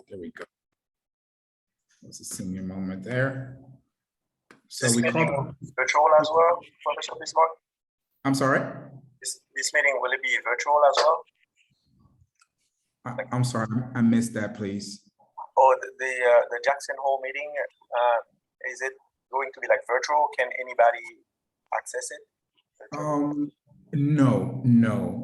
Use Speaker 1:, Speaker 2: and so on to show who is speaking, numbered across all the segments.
Speaker 1: There we go. That's a senior moment there. So
Speaker 2: this
Speaker 1: we
Speaker 2: meeting
Speaker 1: called
Speaker 2: virtual as well, Professor Bismarck?
Speaker 1: I'm sorry?
Speaker 2: This meeting, will it be virtual as well?
Speaker 1: I'm sorry, I missed that, please.
Speaker 2: Oh, the Jackson Hole meeting, is it going to be like virtual? Can anybody access it?
Speaker 1: No,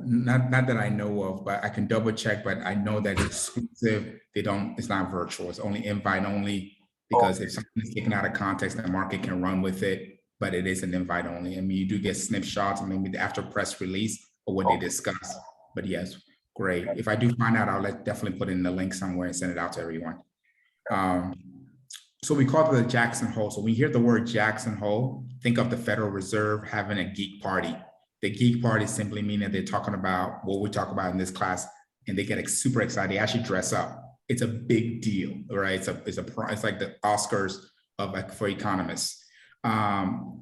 Speaker 1: not that I know of, but I can double check, but I know that it's exclusive. It's not virtual, it's only invite only, because if something is taken out of context, the market can run with it, but it is an invite only. I mean, you do get snapshots and maybe the after press release or what they discuss, but yes, great. If I do find out, I'll definitely put in the link somewhere and send it out to everyone. So we call it the Jackson Hole. So when you hear the word Jackson Hole, think of the Federal Reserve having a geek party. The geek party simply means that they're talking about what we talk about in this class, and they get super excited. They actually dress up. It's a big deal, right? It's like the Oscars for economists.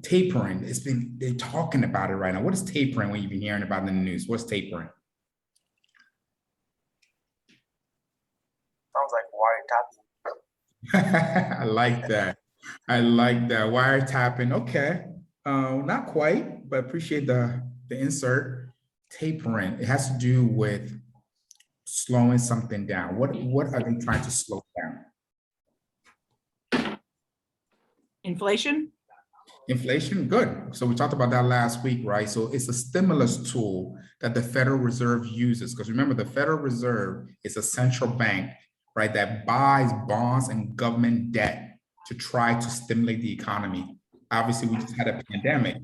Speaker 1: Tapering, they're talking about it right now. What is tapering when you've been hearing about it in the news? What's tapering?
Speaker 2: Sounds like wiretapping.
Speaker 1: I like that. I like that. Wiretapping. Okay. Not quite, but appreciate the insert. Tapering. It has to do with slowing something down. What are they trying to slow down?
Speaker 3: Inflation?
Speaker 1: Inflation, good. So we talked about that last week, right? So it's a stimulus tool that the Federal Reserve uses, because remember, the Federal Reserve is a central bank, right, that buys bonds and government debt to try to stimulate the economy. Obviously, we just had a pandemic.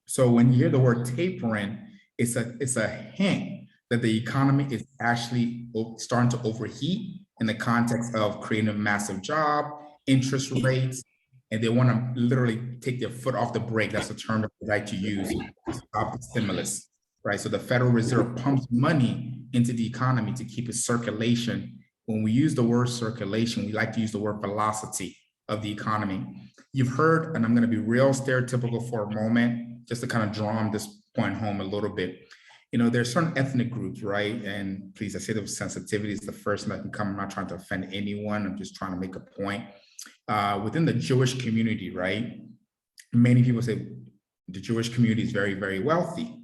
Speaker 1: So when you hear the word tapering, it's a hint that the economy is actually starting to overheat in the context of creating a massive job, interest rates, and they want to literally take their foot off the brake. That's the term that they like to use to stop the stimulus, right? So the Federal Reserve pumps money into the economy to keep its circulation. When we use the word circulation, we like to use the word velocity of the economy. You've heard, and I'm going to be real stereotypical for a moment, just to kind of draw this point home a little bit. You know, there's certain ethnic groups, right? And please, I say that with sensitivity is the first thing that can come. I'm not trying to offend anyone. I'm just trying to make a point. Within the Jewish community, right? Many people say the Jewish community is very, very wealthy.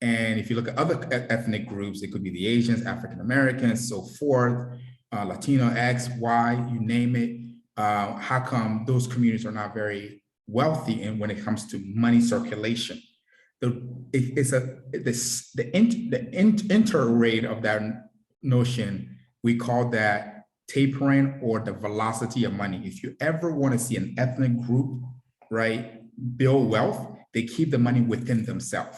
Speaker 1: And if you look at other ethnic groups, it could be the Asians, African Americans, so forth, Latino, X, Y, you name it. How come those communities are not very wealthy? And when it comes to money circulation, the inter-rate of that notion, we call that tapering or the velocity of money. If you ever want to see an ethnic group, right, build wealth, they keep the money within themselves.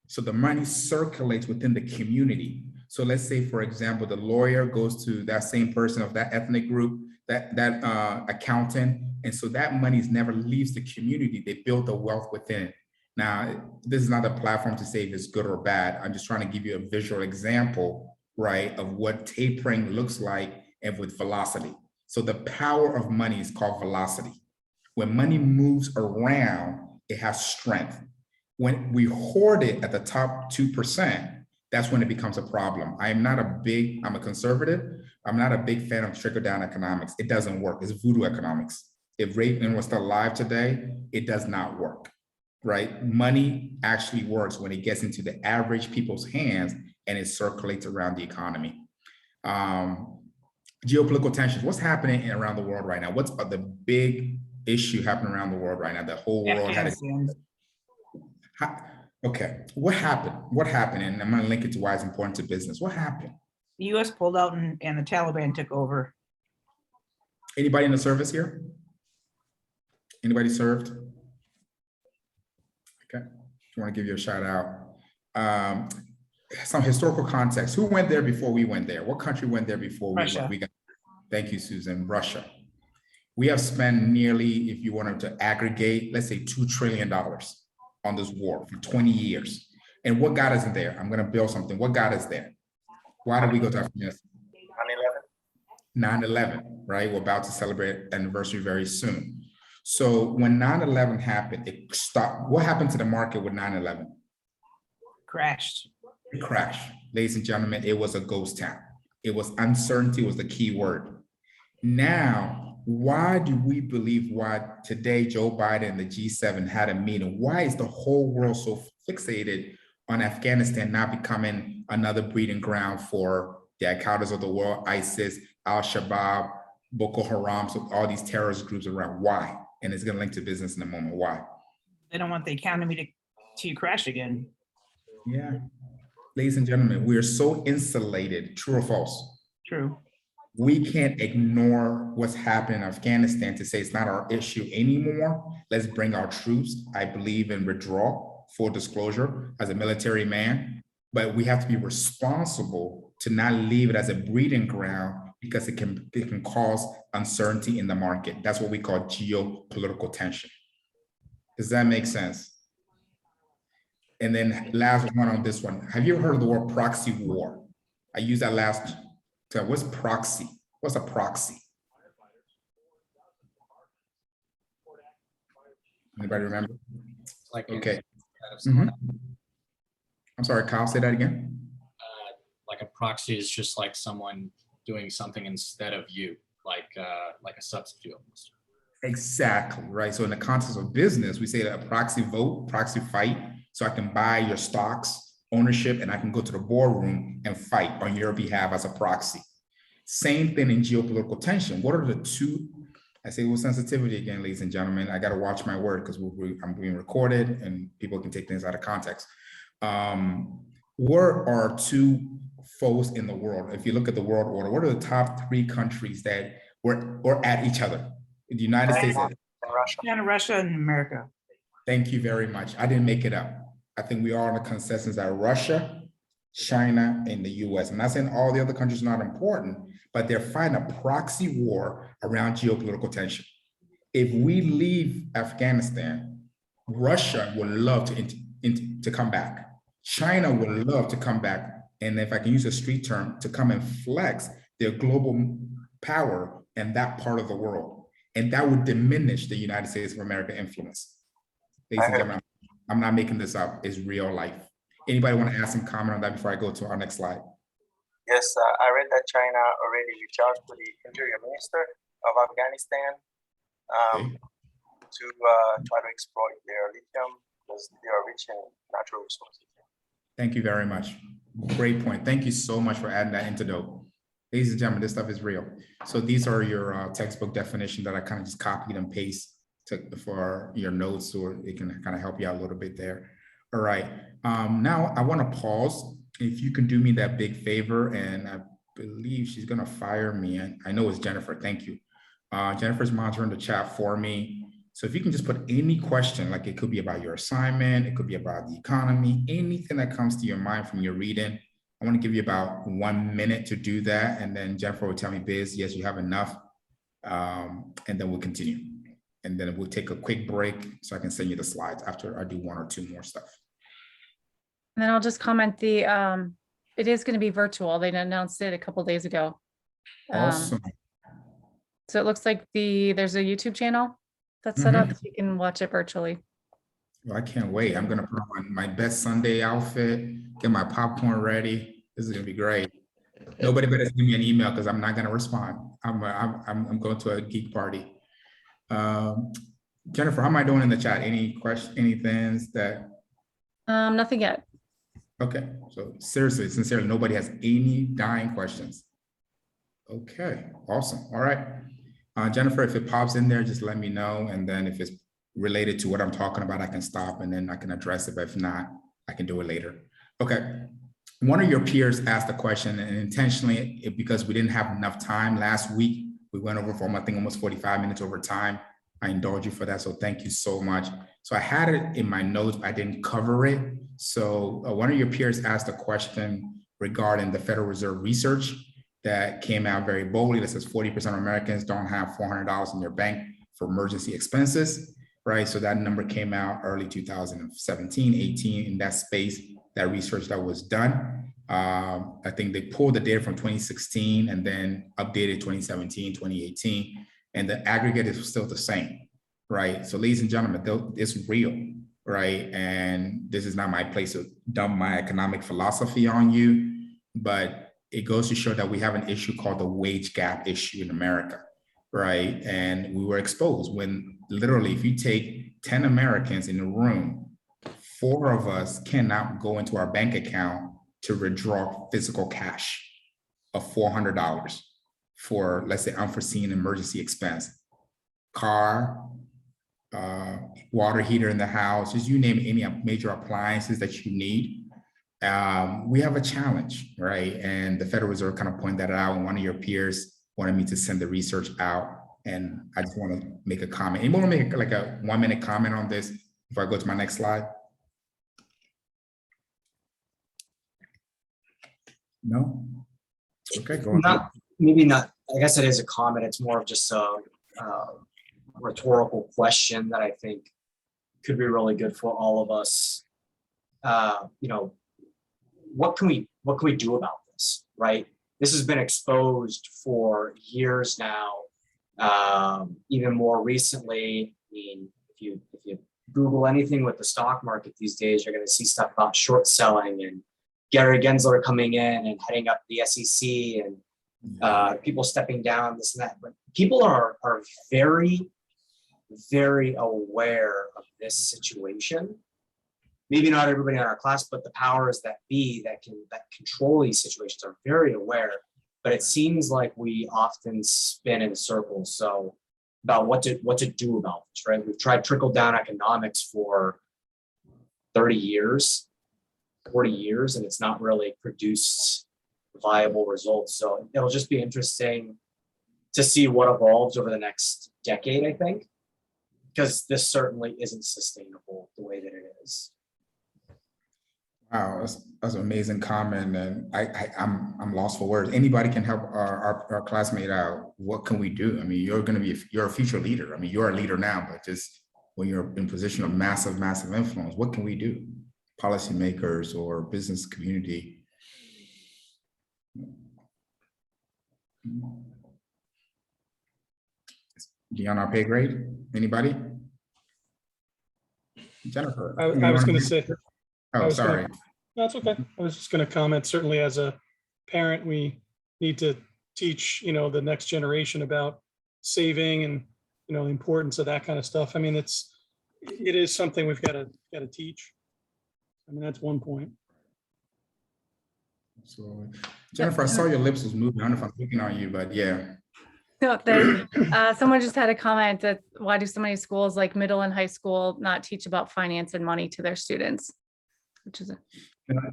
Speaker 1: So the money circulates within the community. So let's say, for example, the lawyer goes to that same person of that ethnic group, that accountant, and so that money never leaves the community. They build the wealth within. Now, this is not a platform to say if it's good or bad. I'm just trying to give you a visual example, right, of what tapering looks like and with velocity. So the power of money is called velocity. When money moves around, it has strength. When we hoard it at the top 2%, that's when it becomes a problem. I'm a conservative. I'm not a big fan of trickle-down economics. It doesn't work. It's voodoo economics. If Reagan was still alive today, it does not work, right? Money actually works when it gets into the average people's hands and it circulates around the economy. Geopolitical tensions, what's happening around the world right now? What's the big issue happening around the world right now? The whole world had okay, what happened? What happened? And I'm gonna link it to why it's important to business. What happened?
Speaker 3: The US pulled out and the Taliban took over.
Speaker 1: Anybody in the service here? Anybody served? Okay, I want to give you a shout out. Some historical context. Who went there before we went there? What country went there before
Speaker 3: Russia.
Speaker 1: we got? Thank you, Susan. Russia. We have spent nearly, if you wanted to aggregate, let's say $2 trillion on this war for 20 years. And what got us in there? I'm going to build something. What got us there? Why did we go to Afghanistan? 9/11, right? We're about to celebrate anniversary very soon. So when 9/11 happened, it stopped. What happened to the market with 9/11?
Speaker 3: Crashed.
Speaker 1: It crashed. Ladies and gentlemen, it was a ghost town. It was uncertainty was the key word. Now, why do we believe why today Joe Biden and the G7 had a meeting? Why is the whole world so fixated on Afghanistan not becoming another breeding ground for the Al-Qaedas of the world, ISIS, Al-Shabaab, Boko Haram, so all these terrorist groups around? Why? And it's going to link to business in a moment. Why?
Speaker 3: They don't want the economy to crash again.
Speaker 1: Yeah. Ladies and gentlemen, we are so insulated, true or false?
Speaker 3: True.
Speaker 1: We can't ignore what's happening in Afghanistan to say it's not our issue anymore. Let's bring our troops. I believe in withdrawal, full disclosure, as a military man, but we have to be responsible to not leave it as a breeding ground because it can cause uncertainty in the market. That's what we call geopolitical tension. Does that make sense? And then last one on this one. Have you heard of the word proxy war? I use that last term. What's proxy? What's a proxy? Anybody remember?
Speaker 4: Like
Speaker 1: okay. I'm sorry, Kyle, say that again.
Speaker 4: Like a proxy is just like someone doing something instead of you, like a substitute almost.
Speaker 1: Exactly, right? So in the context of business, we say that a proxy vote, proxy fight, so I can buy your stocks, ownership, and I can go to the boardroom and fight on your behalf as a proxy. Same thing in geopolitical tension. What are the two? I say with sensitivity again, ladies and gentlemen, I got to watch my word because I'm being recorded and people can take things out of context. What are two foes in the world? If you look at the world order, what are the top three countries that were at each other? The United States,
Speaker 3: China, Russia, and America.
Speaker 1: Thank you very much. I didn't make it up. I think we are on a consensus that Russia, China, and the US. I'm not saying all the other countries are not important, but they're fighting a proxy war around geopolitical tension. If we leave Afghanistan, Russia would love to come back. China would love to come back. And if I can use a street term, to come and flex their global power in that part of the world. And that would diminish the United States of America influence. Ladies and gentlemen, I'm not making this up, it's real life. Anybody want to ask some comment on that before I go to our next slide?
Speaker 2: Yes, I read that China already reached out to the Interior Minister of Afghanistan to try to exploit their lithium because they are rich in natural resources.
Speaker 1: Thank you very much. Great point. Thank you so much for adding that antidote. Ladies and gentlemen, this stuff is real. So these are your textbook definition that I kind of just copied and pasted for your notes, so it can kind of help you out a little bit there. All right. Now I want to pause. If you can do me that big favor, and I believe she's going to fire me. I know it's Jennifer. Thank you. Jennifer's monitoring the chat for me. So if you can just put any question, like it could be about your assignment, it could be about the economy, anything that comes to your mind from your reading. I want to give you about 1 minute to do that. And then Jennifer will tell me, Biz, yes, you have enough. And then we'll continue. And then we'll take a quick break so I can send you the slides after I do one or two more stuff.
Speaker 5: And then I'll just comment it is going to be virtual. They announced it a couple of days ago.
Speaker 1: Awesome.
Speaker 5: So it looks like there's a YouTube channel that's set up so you can watch it virtually.
Speaker 1: Well, I can't wait. I'm going to put on my best Sunday outfit, get my popcorn ready. This is going to be great. Nobody better send me an email because I'm not going to respond. I'm going to a geek party. Jennifer, how am I doing in the chat? Any questions, any things that?
Speaker 5: Nothing yet.
Speaker 1: Okay. So seriously, sincerely, nobody has any dying questions. Okay. Awesome. All right. Jennifer, if it pops in there, just let me know. And then if it's related to what I'm talking about, I can stop and then I can address it. But if not, I can do it later. Okay. One of your peers asked a question, and intentionally, because we didn't have enough time last week, we went over for, I think, almost 45 minutes over time. I indulge you for that. So thank you so much. So I had it in my notes, but I didn't cover it. So one of your peers asked a question regarding the Federal Reserve research that came out very boldly that says 40% of Americans don't have $400 in their bank for emergency expenses, right? So that number came out early 2017, 18 in that space, that research that was done. I think they pulled the data from 2016 and then updated 2017, 2018, and the aggregate is still the same, right? So ladies and gentlemen, it's real, right? And this is not my place to dump my economic philosophy on you, but it goes to show that we have an issue called the wage gap issue in America, right? And we were exposed when literally, if you take 10 Americans in a room, 4 of us cannot go into our bank account to withdraw physical cash of $400 for, let's say, unforeseen emergency expense, car, water heater in the house, just you name any major appliances that you need. We have a challenge, right? And the Federal Reserve kind of pointed that out, and one of your peers wanted me to send the research out. And I just want to make a comment. Anyone want to make like a 1-minute comment on this before I go to my next slide? No? Okay, go on.
Speaker 6: Not, maybe not. I guess it is a comment. It's more of just a rhetorical question that I think could be really good for all of us. You know, what can we do about this, right? This has been exposed for years now. Even more recently, I mean, if you Google anything with the stock market these days, you're going to see stuff about short selling and Gary Gensler coming in and heading up the SEC and people stepping down, this and that. But people are very, very aware of this situation. Maybe not everybody in our class, but the powers that be that control these situations are very aware. But it seems like we often spin in circles. So about what to do about this, right? We've tried trickle down economics for 30 years, 40 years, and it's not really produced viable results. So it'll just be interesting to see what evolves over the next decade, I think, because this certainly isn't sustainable the way that it is.
Speaker 1: Wow, that's an amazing comment, and I'm lost for words. Anybody can help our classmate out. What can we do? I mean, you're a future leader. I mean, you're a leader now, but just when you're in position of massive influence, what can we do? Policymakers or business community. Beyond our pay grade? Anybody? Jennifer.
Speaker 7: I was going to say.
Speaker 1: Oh, sorry.
Speaker 7: No, it's okay. I was just going to comment. Certainly, as a parent, we need to teach, the next generation about saving and, the importance of that kind of stuff. I mean, it is something we've got to teach. I mean, that's one point.
Speaker 1: So, Jennifer, I saw your lips was moving. I don't know if I'm picking on you, but yeah.
Speaker 5: No, someone just had a comment that why do so many schools like middle and high school not teach about finance and money to their students? Which is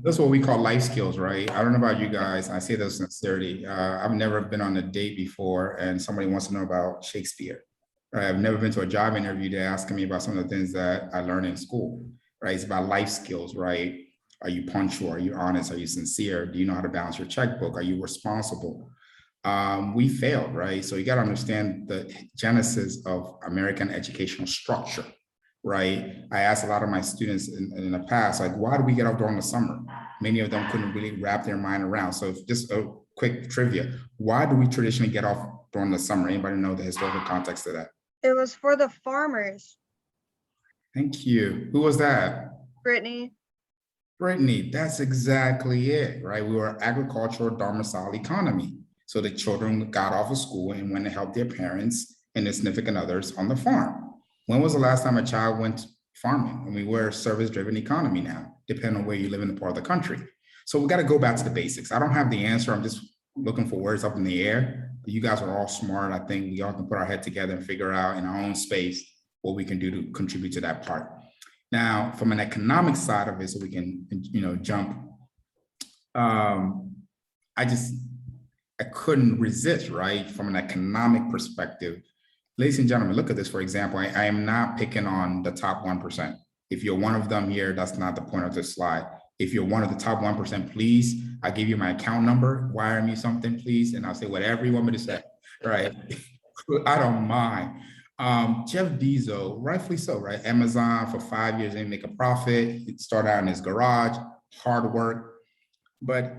Speaker 1: that's what we call life skills, right? I don't know about you guys. I say this sincerely. I've never been on a date before and somebody wants to know about Shakespeare. Right? I've never been to a job interview. They're asking me about some of the things that I learned in school, right? It's about life skills, right? Are you punctual? Are you honest? Are you sincere? Do you know how to balance your checkbook? Are you responsible? We failed, right? So you got to understand the genesis of American educational structure. Right. I asked a lot of my students in the past, like, why do we get up during the summer? Many of them couldn't really wrap their mind around. So just a quick trivia. Why do we traditionally get off during the summer? Anybody know the historical context of that?
Speaker 8: It was for the farmers.
Speaker 1: Thank you. Who was that?
Speaker 8: Brittany.
Speaker 1: Brittany, that's exactly it, right? We were an agricultural domicile economy. So the children got off of school and went to help their parents and their significant others on the farm. When was the last time a child went farming? I mean, we're a service-driven economy now, depending on where you live in the part of the country. So we got to go back to the basics. I don't have the answer. I'm just looking for words up in the air. But you guys are all smart. I think we all can put our head together and figure out in our own space what we can do to contribute to that part. Now, from an economic side of it, so we can, jump. I couldn't resist, right? From an economic perspective. Ladies and gentlemen, look at this, for example. I am not picking on the top 1%. If you're one of them here, that's not the point of this slide. If you're one of the top 1%, please, I give you my account number, wire me something, please, and I'll say whatever you want me to say, right? I don't mind. Jeff Bezos, rightfully so, right? Amazon for 5 years, they make a profit. It started out in his garage, hard work. But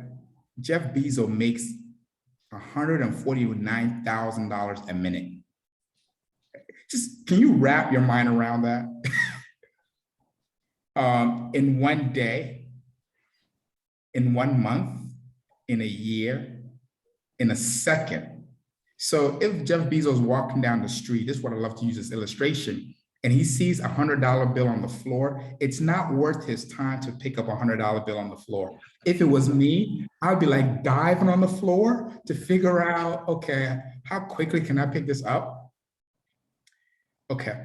Speaker 1: Jeff Bezos makes $149,000 a minute. Just, can you wrap your mind around that? In one day, in 1 month, in a year, in a second. So if Jeff Bezos walking down the street, this is what I love to use as illustration, and he sees a $100 bill on the floor, it's not worth his time to pick up a $100 bill on the floor. If it was me, I'd be like diving on the floor to figure out, okay, how quickly can I pick this up? Okay,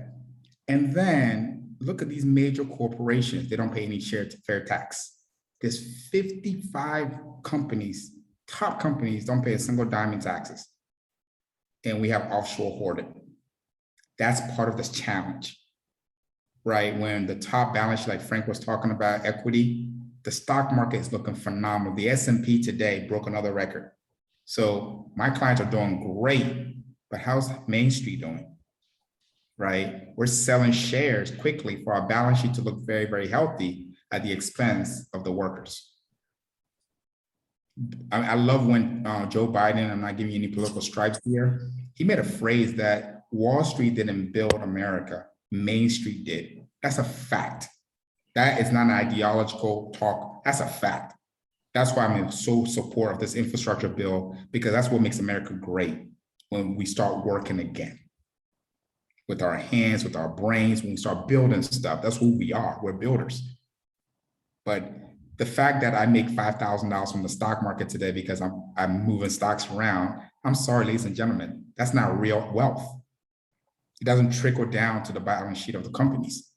Speaker 1: and then look at these major corporations. They don't pay any fair tax. There's 55 companies, top companies don't pay a single dime in taxes. And we have offshore hoarding. That's part of this challenge, right? When the top balance sheet, like Frank was talking about, equity, the stock market is looking phenomenal. The S&P today broke another record. So my clients are doing great, but how's Main Street doing, right? We're selling shares quickly for our balance sheet to look very, very healthy at the expense of the workers. I love when Joe Biden, I'm not giving you any political stripes here, he made a phrase that Wall Street didn't build America, Main Street did. That's a fact. That is not an ideological talk. That's a fact. That's why I'm in so support of this infrastructure bill, because that's what makes America great when we start working again. With our hands, with our brains, when we start building stuff, that's who we are, we're builders. But the fact that I make $5,000 from the stock market today because I'm moving stocks around, I'm sorry, ladies and gentlemen, that's not real wealth. It doesn't trickle down to the balance sheet of the companies.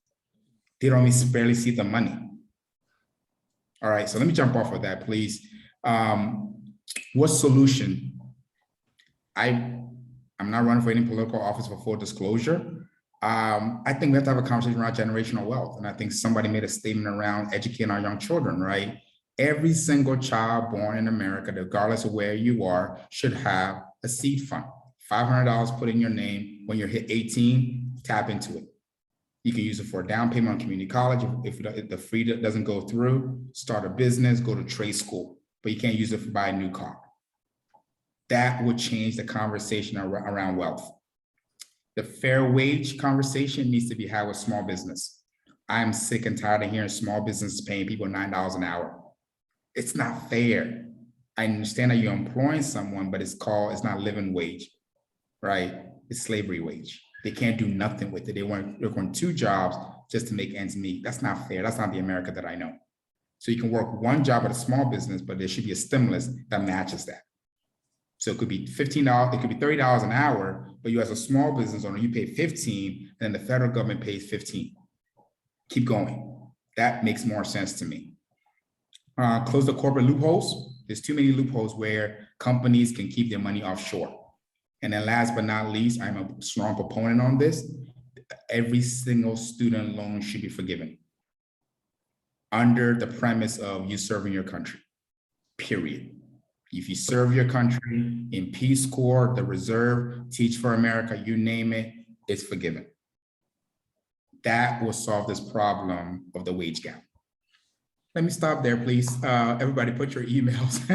Speaker 1: They don't even barely see the money. All right, so let me jump off of that, please. What solution? I'm not running for any political office for full disclosure. I think we have to have a conversation around generational wealth. And I think somebody made a statement around educating our young children, right? Every single child born in America, regardless of where you are, should have a seed fund. $500 put in your name. When you're hit 18, tap into it. You can use it for a down payment on community college. If the free doesn't go through, start a business, go to trade school, but you can't use it to buy a new car. That would change the conversation around wealth. The fair wage conversation needs to be had with small business. I'm sick and tired of hearing small businesses paying people $9 an hour. It's not fair. I understand that you're employing someone, but it's not living wage, right? It's slavery wage. They can't do nothing with it. They want to work on 2 jobs just to make ends meet. That's not fair. That's not the America that I know. So you can work 1 job at a small business, but there should be a stimulus that matches that. So it could be $15, it could be $30 an hour, but you as a small business owner, you pay 15, and the federal government pays 15. Keep going. That makes more sense to me. Close the corporate loopholes. There's too many loopholes where companies can keep their money offshore. And then last but not least, I'm a strong proponent on this. Every single student loan should be forgiven under the premise of you serving your country, period. If you serve your country in Peace Corps, the Reserve, Teach for America, you name it, it's forgiven. That will solve this problem of the wage gap. Let me stop there, please. Everybody put your emails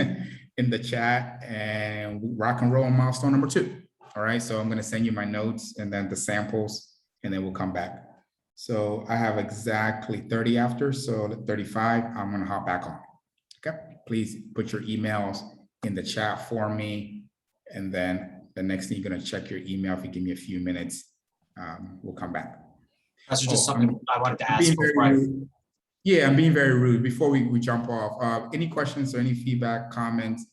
Speaker 1: in the chat and rock and roll on milestone number 2. All right, so I'm gonna send you my notes and then the samples, and then we'll come back. So I have exactly 30 after, so 35, I'm gonna hop back on. Okay, please put your emails in the chat for me. And then the next thing, you're gonna check your email. If you give me a few minutes, we'll come back.
Speaker 6: That's just something I wanted to ask before.
Speaker 1: Yeah, I'm being very rude. Before we jump off, any questions or any feedback, comments,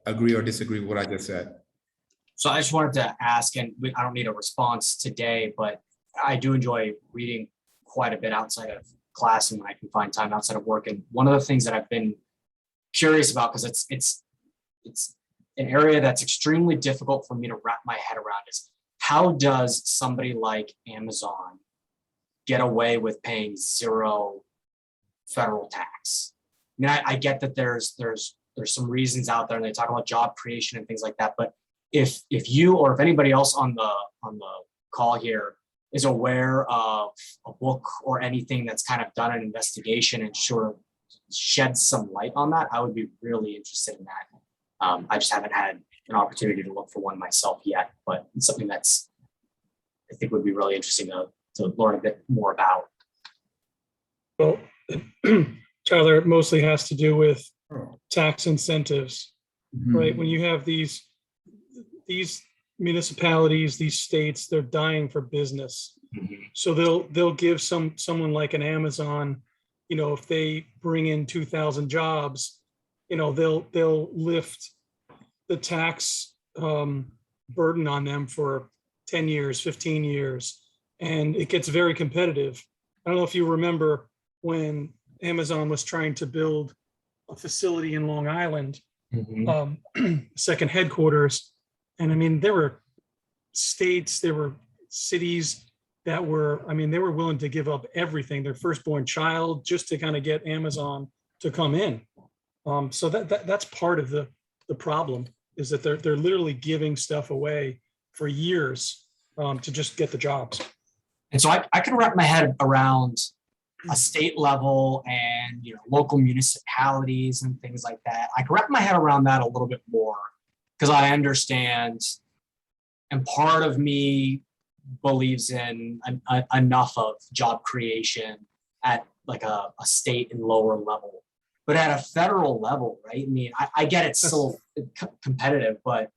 Speaker 1: agree or disagree with what I just said?
Speaker 6: So I just wanted to ask, and I don't need a response today, but I do enjoy reading quite a bit outside of class and when I can find time outside of work. And one of the things that I've been curious about, because it's an area that's extremely difficult for me to wrap my head around, is how does somebody like Amazon get away with paying 0 federal tax? I mean, I get that there's some reasons out there, and they talk about job creation and things like that. But if you or if anybody else on the call here is aware of a book or anything that's kind of done an investigation and sort of sheds some light on that, I would be really interested in that. I just haven't had an opportunity to look for one myself yet, but it's something that's I think would be really interesting to learn a bit more about.
Speaker 7: Well, Tyler, it mostly has to do with tax incentives. right? When you have these municipalities, these states, they're dying for business. So they'll give someone like an Amazon, if they bring in 2,000 jobs, they'll lift the tax burden on them for 10 years, 15 years, and it gets very competitive. I don't know if you remember when Amazon was trying to build a facility in Long Island, second headquarters. And I mean, there were states, there were cities that were, they were willing to give up everything, their firstborn child, just to kind of get Amazon to come in. So that's part of the problem, is that they're literally giving stuff away for years to just get the jobs.
Speaker 6: And so I can wrap my head around a state level and local municipalities and things like that. I can wrap my head around that a little bit more because I understand, and part of me believes in enough of job creation at like a state and lower level. But at a federal level, right? I mean, I get it's still competitive, but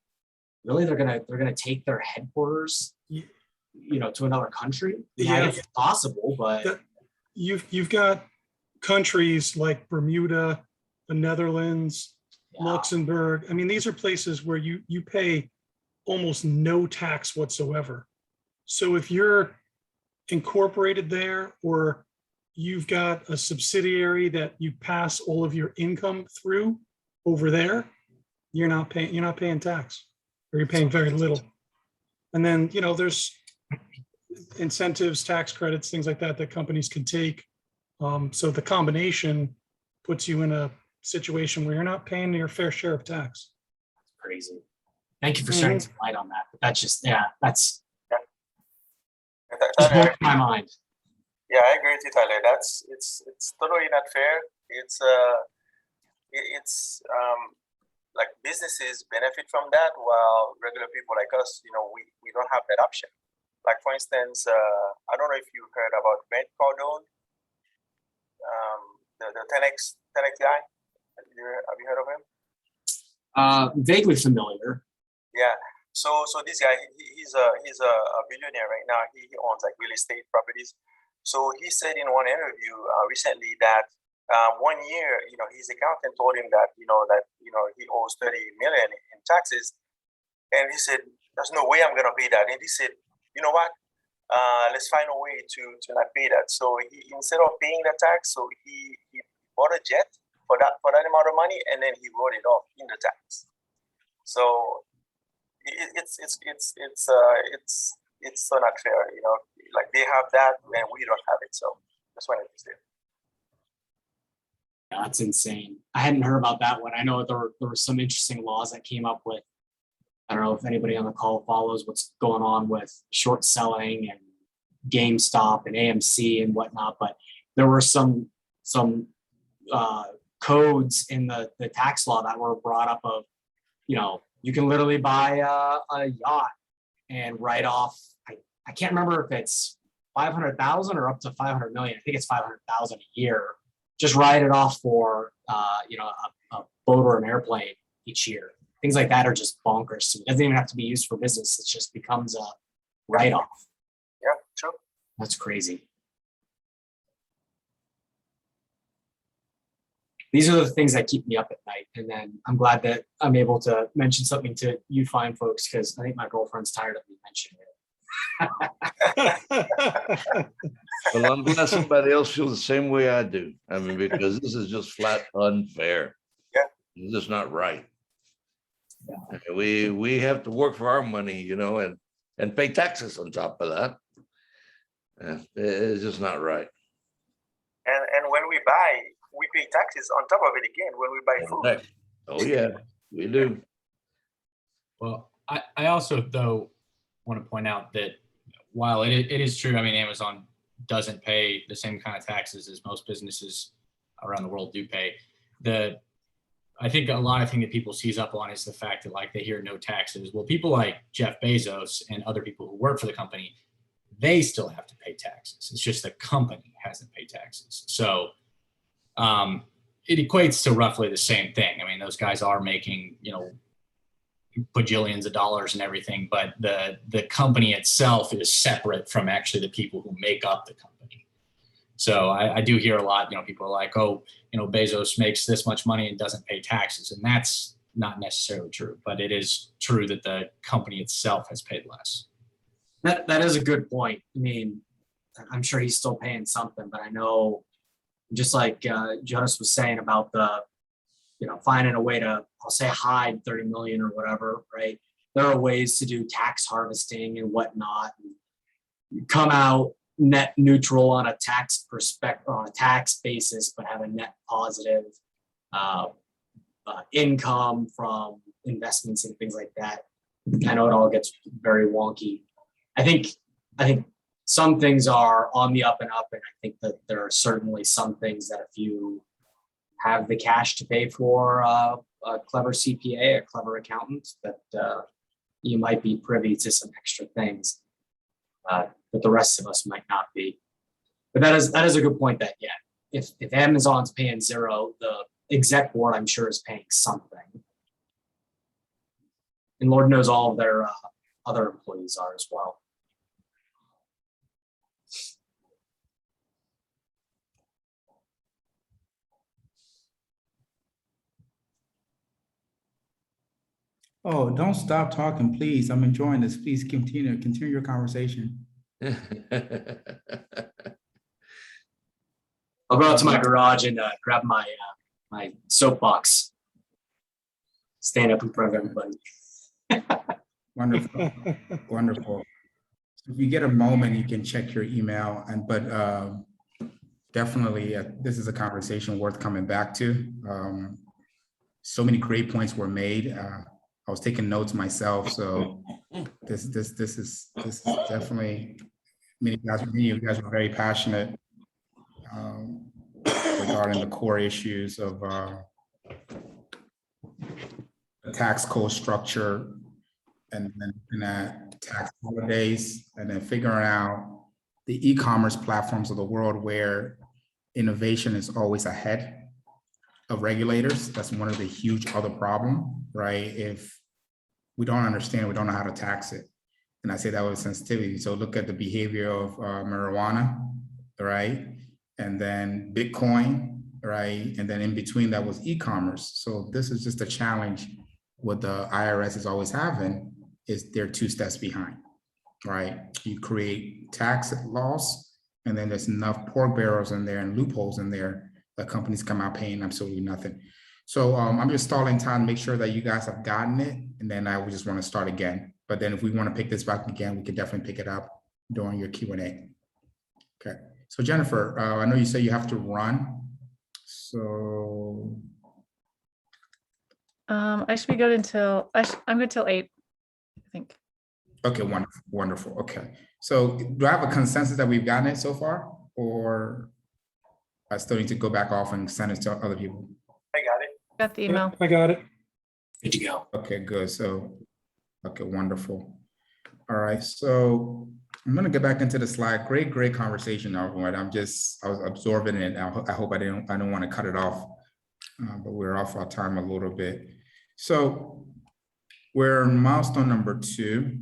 Speaker 6: really they're gonna take their headquarters, to another country. Yeah, it's possible, but
Speaker 7: you've got countries like Bermuda, the Netherlands, Luxembourg. I mean, these are places where you pay almost no tax whatsoever. So if you're incorporated there, or you've got a subsidiary that you pass all of your income through over there, you're not paying tax, or you're paying very little. And then, there's incentives, tax credits, things like that companies can take. So the combination puts you in a situation where you're not paying your fair share of tax.
Speaker 6: That's crazy. Thank you for shedding some light on that. But that's just, that's blowing my mind.
Speaker 2: Yeah, I agree with you, Tyler. It's totally not fair. It's like businesses benefit from that, while regular people like us, we don't have that option. Like, for instance, I don't know if you heard about Grant Cardone, the 10X guy. Have you heard of him?
Speaker 6: Vaguely familiar.
Speaker 2: Yeah. So this guy, he's a billionaire right now. He owns like real estate properties. So he said in one interview recently that 1 year, his accountant told him that he owes 30 million in taxes, and he said, "There's no way I'm gonna pay that." And he said, "You know what? Let's find a way to not pay that." So he, instead of paying the tax, so he bought a jet for that amount of money, and then he wrote it off in the tax. So it's so not fair, like they have that and we don't have it. So that's why it's there.
Speaker 6: Yeah, that's insane. I hadn't heard about that one. I know there were some interesting laws that came up with, I don't know if anybody on the call follows what's going on with short selling and GameStop and AMC and whatnot, but there were some codes in the tax law that were brought up of, you can literally buy a yacht and write off, I can't remember if it's 500,000 or up to 500 million. I think it's 500,000 a year. Just write it off for, a boat or an airplane each year. Things like that are just bonkers. So it doesn't even have to be used for business. It just becomes a write-off.
Speaker 2: Yeah, true.
Speaker 6: That's crazy. These are the things that keep me up at night. And then I'm glad that I'm able to mention something to you fine folks, because I think my girlfriend's tired of me mentioning it.
Speaker 9: Well, I'm glad somebody else feels the same way I do. I mean, because this is just flat unfair.
Speaker 2: Yeah.
Speaker 9: It's just not right. Yeah. We have to work for our money, and pay taxes on top of that. It's just not right.
Speaker 2: And when we buy, we pay taxes on top of it again when we buy food.
Speaker 9: Oh yeah, we do.
Speaker 4: Well, I also, though, want to point out that while it is true, Amazon doesn't pay the same kind of taxes as most businesses around the world do pay. I think a lot of thing that people seize up on is the fact that, like, they hear no taxes. Well, people like Jeff Bezos and other people who work for the company, they still have to pay taxes. It's just the company hasn't paid taxes. So it equates to roughly the same thing. I mean, those guys are making, bajillions of dollars and everything, but the company itself is separate from actually the people who make up the company. So I do hear a lot, people are like, oh, Bezos makes this much money and doesn't pay taxes. And that's not necessarily true, but it is true that the company itself has paid less.
Speaker 6: That is a good point. I mean, I'm sure he's still paying something, but I know, just like Jonas was saying about the, finding a way to, I'll say, hide 30 million or whatever, right? There are ways to do tax harvesting and whatnot, and come out net neutral on a tax on a tax basis, but have a net positive income from investments and things like that. I know it all gets very wonky. I think some things are on the up and up, and I think that there are certainly some things that if you have the cash to pay for a clever CPA, a clever accountant, that you might be privy to some extra things that the rest of us might not be. But that is a good point. That if Amazon's paying zero, the exec board, I'm sure, is paying something, and Lord knows all of their other employees are as well.
Speaker 1: Oh, don't stop talking, please. I'm enjoying this. Please continue your conversation.
Speaker 6: I'll go out to my garage and grab my my soapbox. Stand up in front of everybody.
Speaker 1: Wonderful, wonderful. If you get a moment, you can check your email, but definitely this is a conversation worth coming back to. So many great points were made. I was taking notes myself, so this is definitely, many of you guys were very passionate regarding the core issues of the tax code structure, and then looking at tax holidays, and then figuring out the e-commerce platforms of the world where innovation is always ahead of regulators. That's one of the huge other problem, right? If we don't understand, we don't know how to tax it. And I say that with sensitivity. So look at the behavior of marijuana, right? And then Bitcoin, right? And then in between that was e-commerce. So this is just a challenge. What the IRS is always having is they're 2 steps behind, right? You create tax laws, and then there's enough pork barrels in there and loopholes in there that companies come out paying absolutely nothing. So I'm just stalling time to make sure that you guys have gotten it, and then I would just want to start again. But then if we want to pick this back again, we could definitely pick it up during your Q&A. Okay, so Jennifer, I know you say you have to run, so.
Speaker 5: I should be good until, I'm good till 8, I think.
Speaker 1: Okay, wonderful, wonderful, okay. So do I have a consensus that we've gotten it so far, or I still need to go back off and send it to other people?
Speaker 2: I got it.
Speaker 5: Got the email.
Speaker 7: I got it.
Speaker 6: Good to go.
Speaker 1: Okay, good. So, okay, wonderful. All right, so I'm gonna get back into the slide. Great conversation, everyone. I was absorbing it. I hope I don't want to cut it off, but we're off our time a little bit. So we're on milestone number 2.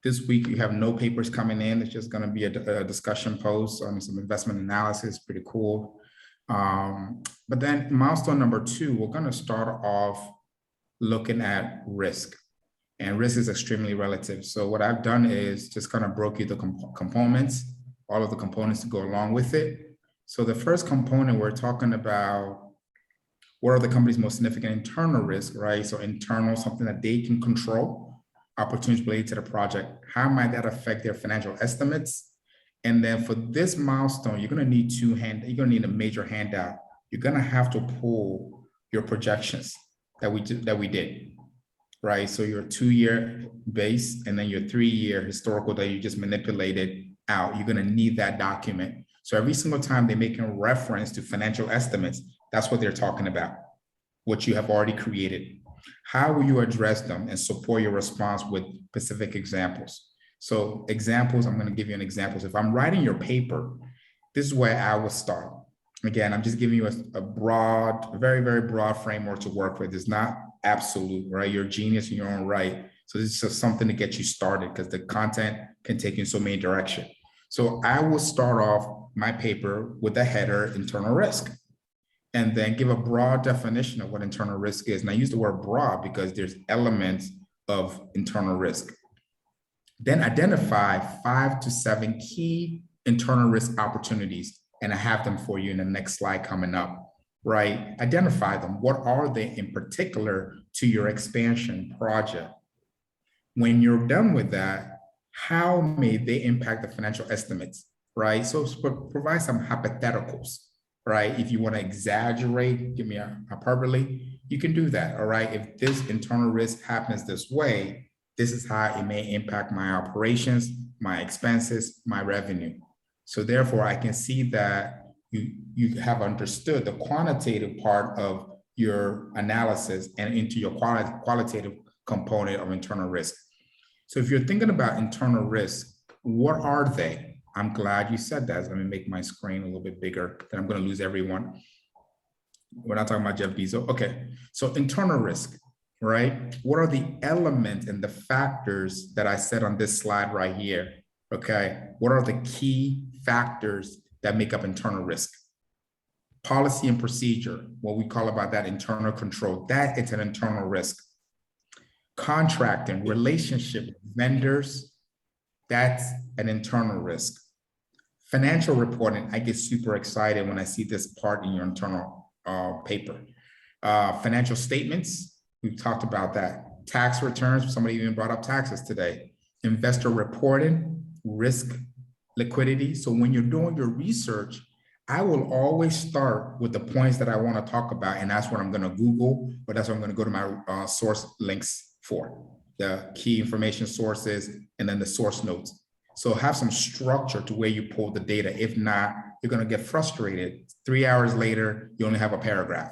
Speaker 1: This week you have no papers coming in. It's just gonna be a discussion post on some investment analysis, pretty cool. But then milestone number 2, we're gonna start off looking at risk. And risk is extremely relative. So what I've done is just kind of broke you the components, all of the components to go along with it. So the first component, we're talking about what are the company's most significant internal risk, right? So internal, something that they can control, opportunities related to the project. How might that affect their financial estimates? And then for this milestone, you're gonna need you're gonna need a major handout. You're gonna have to pull your projections that we did, right? So your 2-year base and then your 3-year historical that you just manipulated out. You're gonna need that document. So every single time they make a reference to financial estimates, that's what they're talking about, what you have already created. How will you address them and support your response with specific examples? So examples, I'm gonna give you an example. If I'm writing your paper, this is where I would start. Again, I'm just giving you a broad, very, very broad framework to work with. It's not absolute, right? You're a genius in your own right. So this is just something to get you started because the content can take you in so many directions. So I will start off my paper with a header, internal risk, and then give a broad definition of what internal risk is. And I use the word broad because there's elements of internal risk. Then identify 5 to 7 key internal risk opportunities. And I have them for you in the next slide coming up, right? Identify them. What are they in particular to your expansion project? When you're done with that, how may they impact the financial estimates, right? So provide some hypotheticals, right? If you want to exaggerate, give me a hyperbole, you can do that, all right? If this internal risk happens this way, this is how it may impact my operations, my expenses, my revenue. So therefore, I can see that you have understood the quantitative part of your analysis and into your qualitative component of internal risk. So if you're thinking about internal risk, what are they? I'm glad you said that. Let me make my screen a little bit bigger, then I'm going to lose everyone. We're not talking about Jeff Bezos. Okay, so internal risk, right? What are the elements and the factors that I said on this slide right here? Okay, what are the key factors that make up internal risk? Policy and procedure, what we call about that internal control, that it's an internal risk. Contracting, relationship with vendors, that's an internal risk. Financial reporting, I get super excited when I see this part in your internal paper. Financial statements, we've talked about that. Tax returns, somebody even brought up taxes today. Investor reporting, risk, liquidity. So when you're doing your research, I will always start with the points that I want to talk about, and that's what I'm going to Google, but that's what I'm going to go to my source links for, the key information sources, and then the source notes. So have some structure to where you pull the data. If not, you're going to get frustrated. 3 hours later, you only have a paragraph.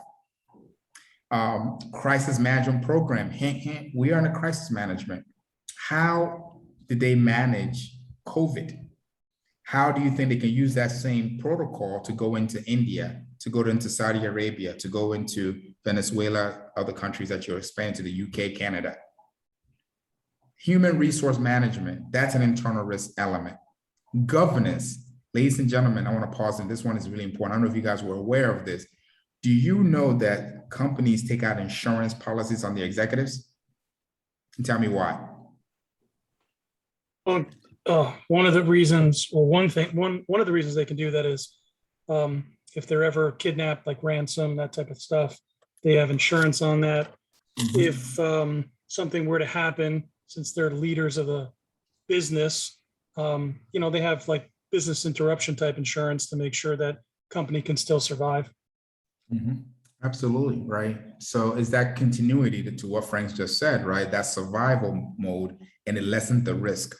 Speaker 1: Crisis management program. Hint, hint, we are in a crisis management. How did they manage COVID? How do you think they can use that same protocol to go into India, to go into Saudi Arabia, to go into Venezuela, other countries that you're expanding to, the UK, Canada? Human resource management, that's an internal risk element. Governance, ladies and gentlemen, I want to pause, and this one is really important. I don't know if you guys were aware of this. Do you know that companies take out insurance policies on the executives? And tell me why.
Speaker 7: One of the reasons, or one of the reasons they can do that is if they're ever kidnapped, like ransom, that type of stuff, they have insurance on that. If something were to happen, since they're leaders of the business, they have like business interruption type insurance to make sure that company can still survive.
Speaker 1: Absolutely, right? So is that continuity to what Frank's just said, right? That survival mode, and it lessens the risk.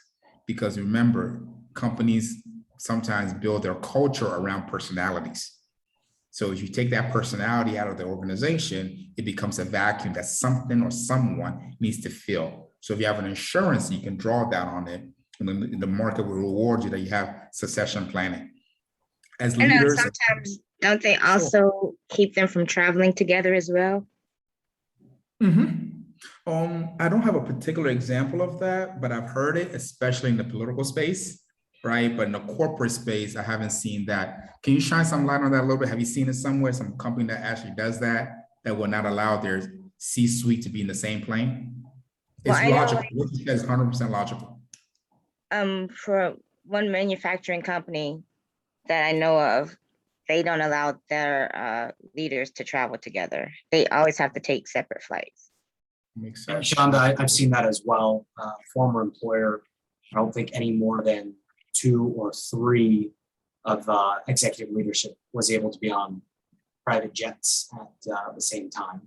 Speaker 1: Because remember, companies sometimes build their culture around personalities. So if you take that personality out of the organization, it becomes a vacuum that something or someone needs to fill. So if you have an insurance, you can draw down on it, and then the market will reward you that you have succession planning. As leaders,
Speaker 10: sometimes don't they also keep them from traveling together as well?
Speaker 1: I don't have a particular example of that, but I've heard it, especially in the political space, right? But in the corporate space, I haven't seen that. Can you shine some light on that a little bit? Have you seen it somewhere, some company that actually does that, that will not allow their C-suite to be in the same plane? It's logical. What you said is 100% logical.
Speaker 10: For one manufacturing company that I know of, they don't allow their leaders to travel together. They always have to take separate flights.
Speaker 1: Makes sense.
Speaker 6: Shonda, I've seen that as well. Former employer, I don't think any more than 2 or 3 of executive leadership was able to be on private jets at the same time.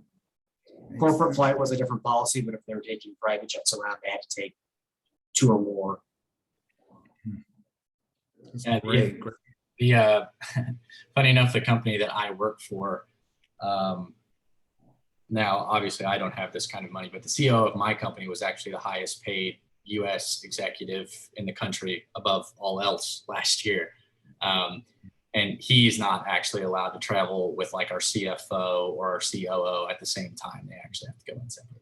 Speaker 6: Corporate flight was a different policy, but if they were taking private jets around, they had to take 2 or more.
Speaker 1: Great.
Speaker 4: The funny enough, the company that I work for, now obviously I don't have this kind of money, but the CEO of my company was actually the highest paid US executive in the country above all else last year. And he's not actually allowed to travel with like our CFO or our COO at the same time. They actually have to go in separately.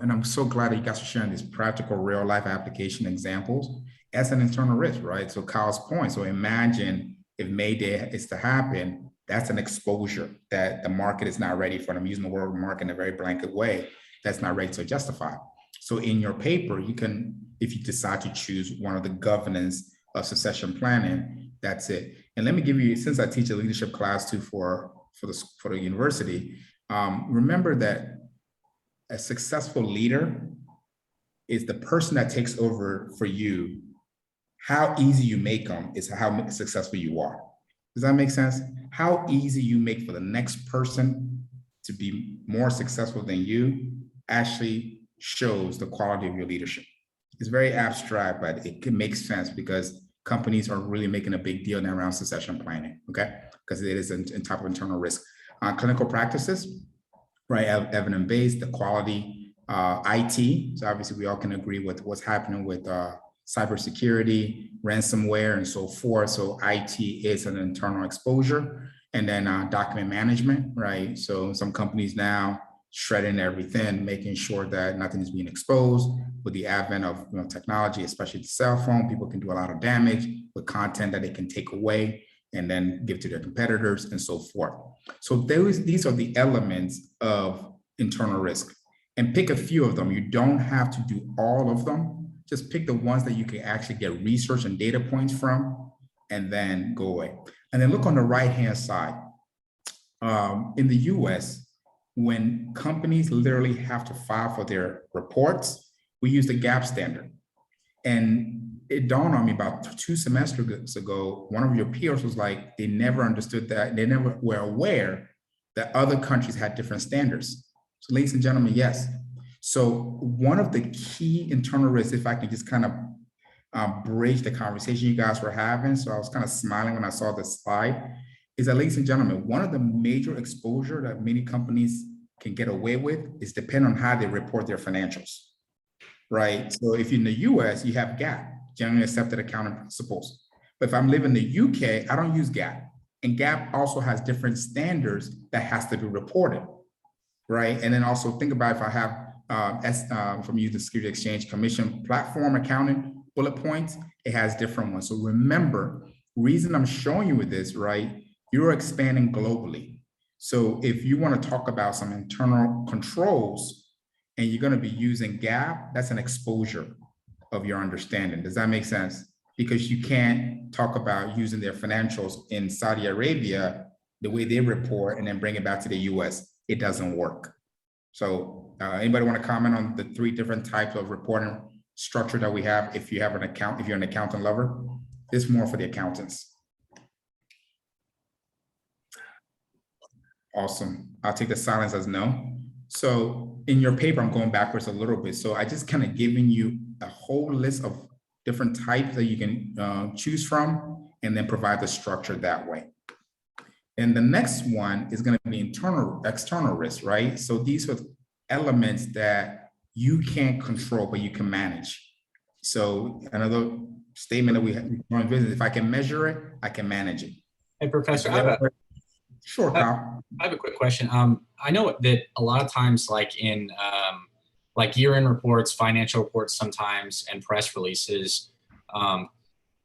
Speaker 1: And I'm so glad that you guys are sharing these practical real life application examples as an internal risk, right? So Kyle's point, so imagine if May Day is to happen, that's an exposure that the market is not ready for. And I'm using the word market in a very blanket way, that's not ready to justify. So in your paper, you can, if you decide to choose one of the governance of succession planning, that's it. And let me give you, since I teach a leadership class too for the university, remember that a successful leader is the person that takes over for you. How easy you make them is how successful you are. Does that make sense? How easy you make for the next person to be more successful than you actually shows the quality of your leadership. It's very abstract, but it can make sense because companies are really making a big deal now around succession planning, okay? Because it is in type of internal risk. Clinical practices, right? Evidence-based, the quality, IT. So obviously we all can agree with what's happening with cybersecurity, ransomware, and so forth. So IT is an internal exposure. And then document management, right? So some companies now shredding everything, making sure that nothing is being exposed. With the advent of technology, especially the cell phone, people can do a lot of damage with content that they can take away and then give to their competitors and so forth. So these are the elements of internal risk. And pick a few of them. You don't have to do all of them. Just pick the ones that you can actually get research and data points from and then go away. And then look on the right-hand side. In the US, when companies literally have to file for their reports, we use the GAAP standard. And it dawned on me about 2 semesters ago, one of your peers was like, they never understood that, they never were aware that other countries had different standards. So ladies and gentlemen, yes. So one of the key internal risks, if I can just kind of bridge the conversation you guys were having, so I was kind of smiling when I saw this slide, is that, ladies and gentlemen, one of the major exposure that many companies can get away with is depend on how they report their financials, right? So if you're in the US, you have GAAP, generally accepted accounting principles. But if I'm living in the UK, I don't use GAAP. And GAAP also has different standards that has to be reported, right? And then also think about if I have, from using the Security Exchange Commission platform accounting bullet points, it has different ones. So remember, reason I'm showing you with this, right? You're expanding globally. So if you want to talk about some internal controls and you're going to be using GAAP, that's an exposure of your understanding. Does that make sense? Because you can't talk about using their financials in Saudi Arabia, the way they report, and then bring it back to the US. It doesn't work. So anybody want to comment on the 3 different types of reporting structure that we have if you have an account, if you're an accountant lover? It's more for the accountants. Awesome. I'll take the silence as no. So in your paper, I'm going backwards a little bit. So I just kind of giving you a whole list of different types that you can choose from and then provide the structure that way. And the next one is going to be external risk, right? So these are elements that you can't control, but you can manage. So another statement that we have in business, if I can measure it, I can manage it.
Speaker 4: Hey, Professor,
Speaker 1: Sure, Kyle.
Speaker 4: I have a quick question. I know that a lot of times, like in like year-end reports, financial reports sometimes, and press releases,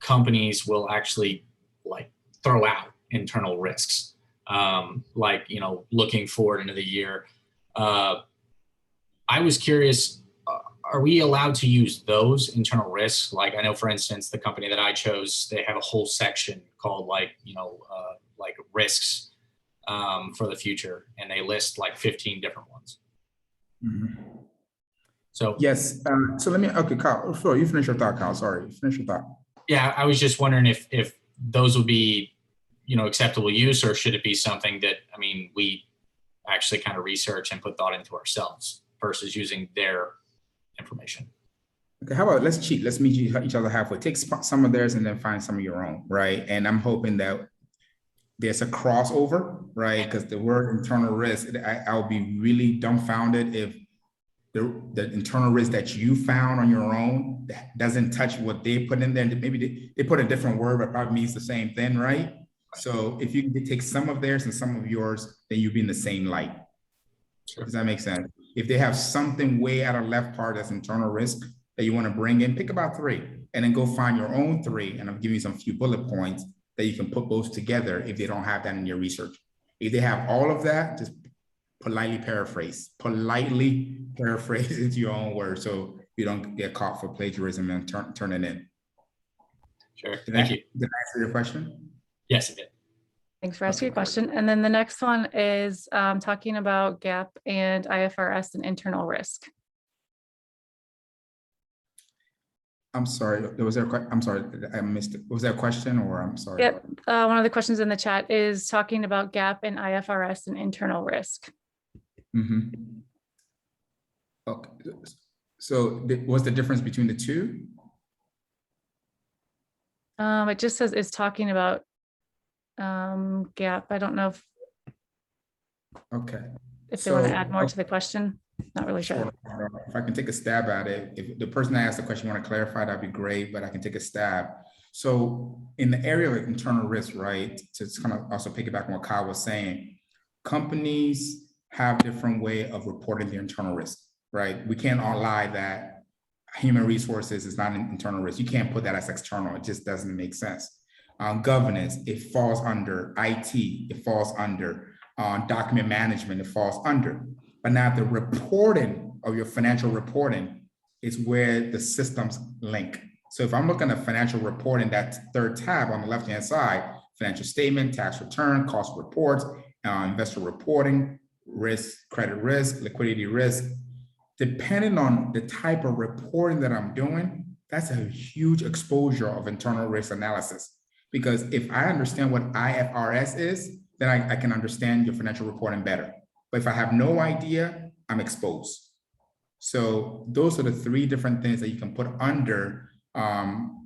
Speaker 4: companies will actually like throw out internal risks, like, looking forward into the year. I was curious, are we allowed to use those internal risks? Like, I know, for instance, the company that I chose, they have a whole section called like risks for the future, and they list like 15 different ones.
Speaker 1: Mm-hmm.
Speaker 4: So
Speaker 1: yes, so let me, okay, Kyle, sorry, you finish your thought, Kyle, sorry, finish your thought.
Speaker 4: Yeah, I was just wondering if those would be, acceptable use, or should it be something that, we actually kind of research and put thought into ourselves versus using their information.
Speaker 1: Okay, how about let's cheat, let's meet each other halfway, take some of theirs and then find some of your own, right? And I'm hoping that there's a crossover, right? Because the word internal risk, I'll be really dumbfounded if the internal risk that you found on your own that doesn't touch what they put in there. Maybe they put a different word, but probably means the same thing, right? So if you can take some of theirs and some of yours, then you'll be in the same light.
Speaker 4: Sure.
Speaker 1: Does that make sense? If they have something way out of left part that's internal risk that you want to bring in, pick about 3 and then go find your own 3. And I'm giving you some few bullet points that you can put those together if they don't have that in your research. If they have all of that, just politely paraphrase into your own words so you don't get caught for plagiarism and turn it in.
Speaker 4: Sure. Thank you.
Speaker 1: Did I answer your question?
Speaker 4: Yes, it did.
Speaker 5: Thanks for asking your question. And then the next one is talking about GAAP and IFRS and internal risk.
Speaker 1: I'm sorry, I'm sorry, I missed it. Was there a question or I'm sorry?
Speaker 5: Yep. One of the questions in the chat is talking about GAAP and IFRS and internal risk.
Speaker 1: Mm-hmm. Okay. So what's the difference between the two?
Speaker 5: It just says it's talking about GAAP. I don't know
Speaker 1: Okay.
Speaker 5: if they want to
Speaker 1: So,
Speaker 5: add more to the question. Not really sure.
Speaker 1: If I can take a stab at it, if the person that asked the question want to clarify, that'd be great, but I can take a stab. So in the area of internal risk, right, to kind of also piggyback on what Kyle was saying, companies have different way of reporting their internal risk, right? We can't all lie that human resources is not an internal risk. You can't put that as external. It just doesn't make sense. Governance, it falls under IT, it falls under document management, it falls under. But now the reporting of your financial reporting is where the systems link. So if I'm looking at financial reporting, that 3rd tab on the left-hand side, financial statement, tax return, cost reports, investor reporting, risk, credit risk, liquidity risk, depending on the type of reporting that I'm doing, that's a huge exposure of internal risk analysis. Because if I understand what IFRS is, then I can understand your financial reporting better. But if I have no idea, I'm exposed. So those are the 3 different things that you can put under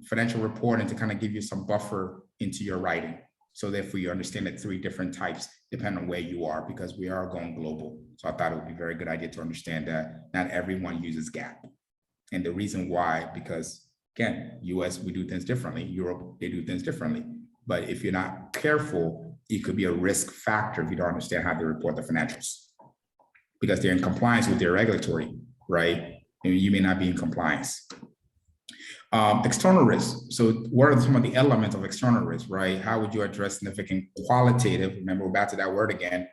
Speaker 1: financial reporting to kind of give you some buffer into your writing. So therefore you understand the 3 different types depending on where you are, because we are going global. So I thought it would be a very good idea to understand that not everyone uses GAAP. And the reason why, because again, US, we do things differently. Europe, they do things differently. But if you're not careful, it could be a risk factor if you don't understand how they report the financials, because they're in compliance with their regulatory, right? And you may not be in compliance. External risk. So what are some of the elements of external risk, right? How would you address significant qualitative, remember we're back to that word again,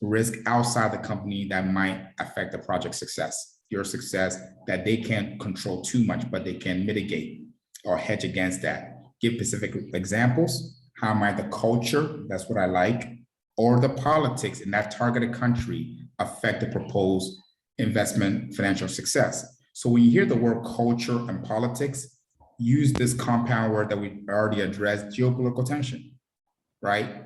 Speaker 1: risk outside the company that might affect the project success, your success that they can't control too much, but they can mitigate or hedge against that. Give specific examples. How might the culture, that's what I like, or the politics in that targeted country affect the proposed investment financial success? So when you hear the word culture and politics, use this compound word that we already addressed, geopolitical tension, right?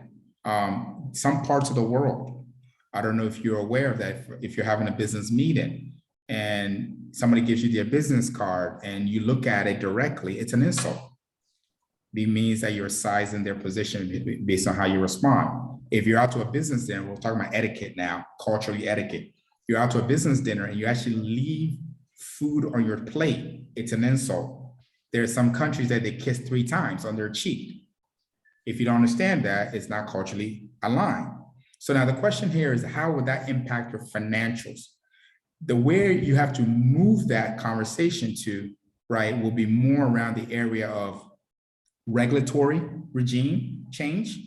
Speaker 1: Some parts of the world, I don't know if you're aware of that, if you're having a business meeting and somebody gives you their business card and you look at it directly, it's an insult. It means that you're sizing their position based on how you respond. If you're out to a business dinner, we're talking about etiquette now, culturally etiquette. You're out to a business dinner and you actually leave food on your plate, it's an insult. There are some countries that they kiss 3 times on their cheek. If you don't understand that, it's not culturally aligned. So now the question here is, how would that impact your financials? The way you have to move that conversation to, right, will be more around the area of regulatory regime change,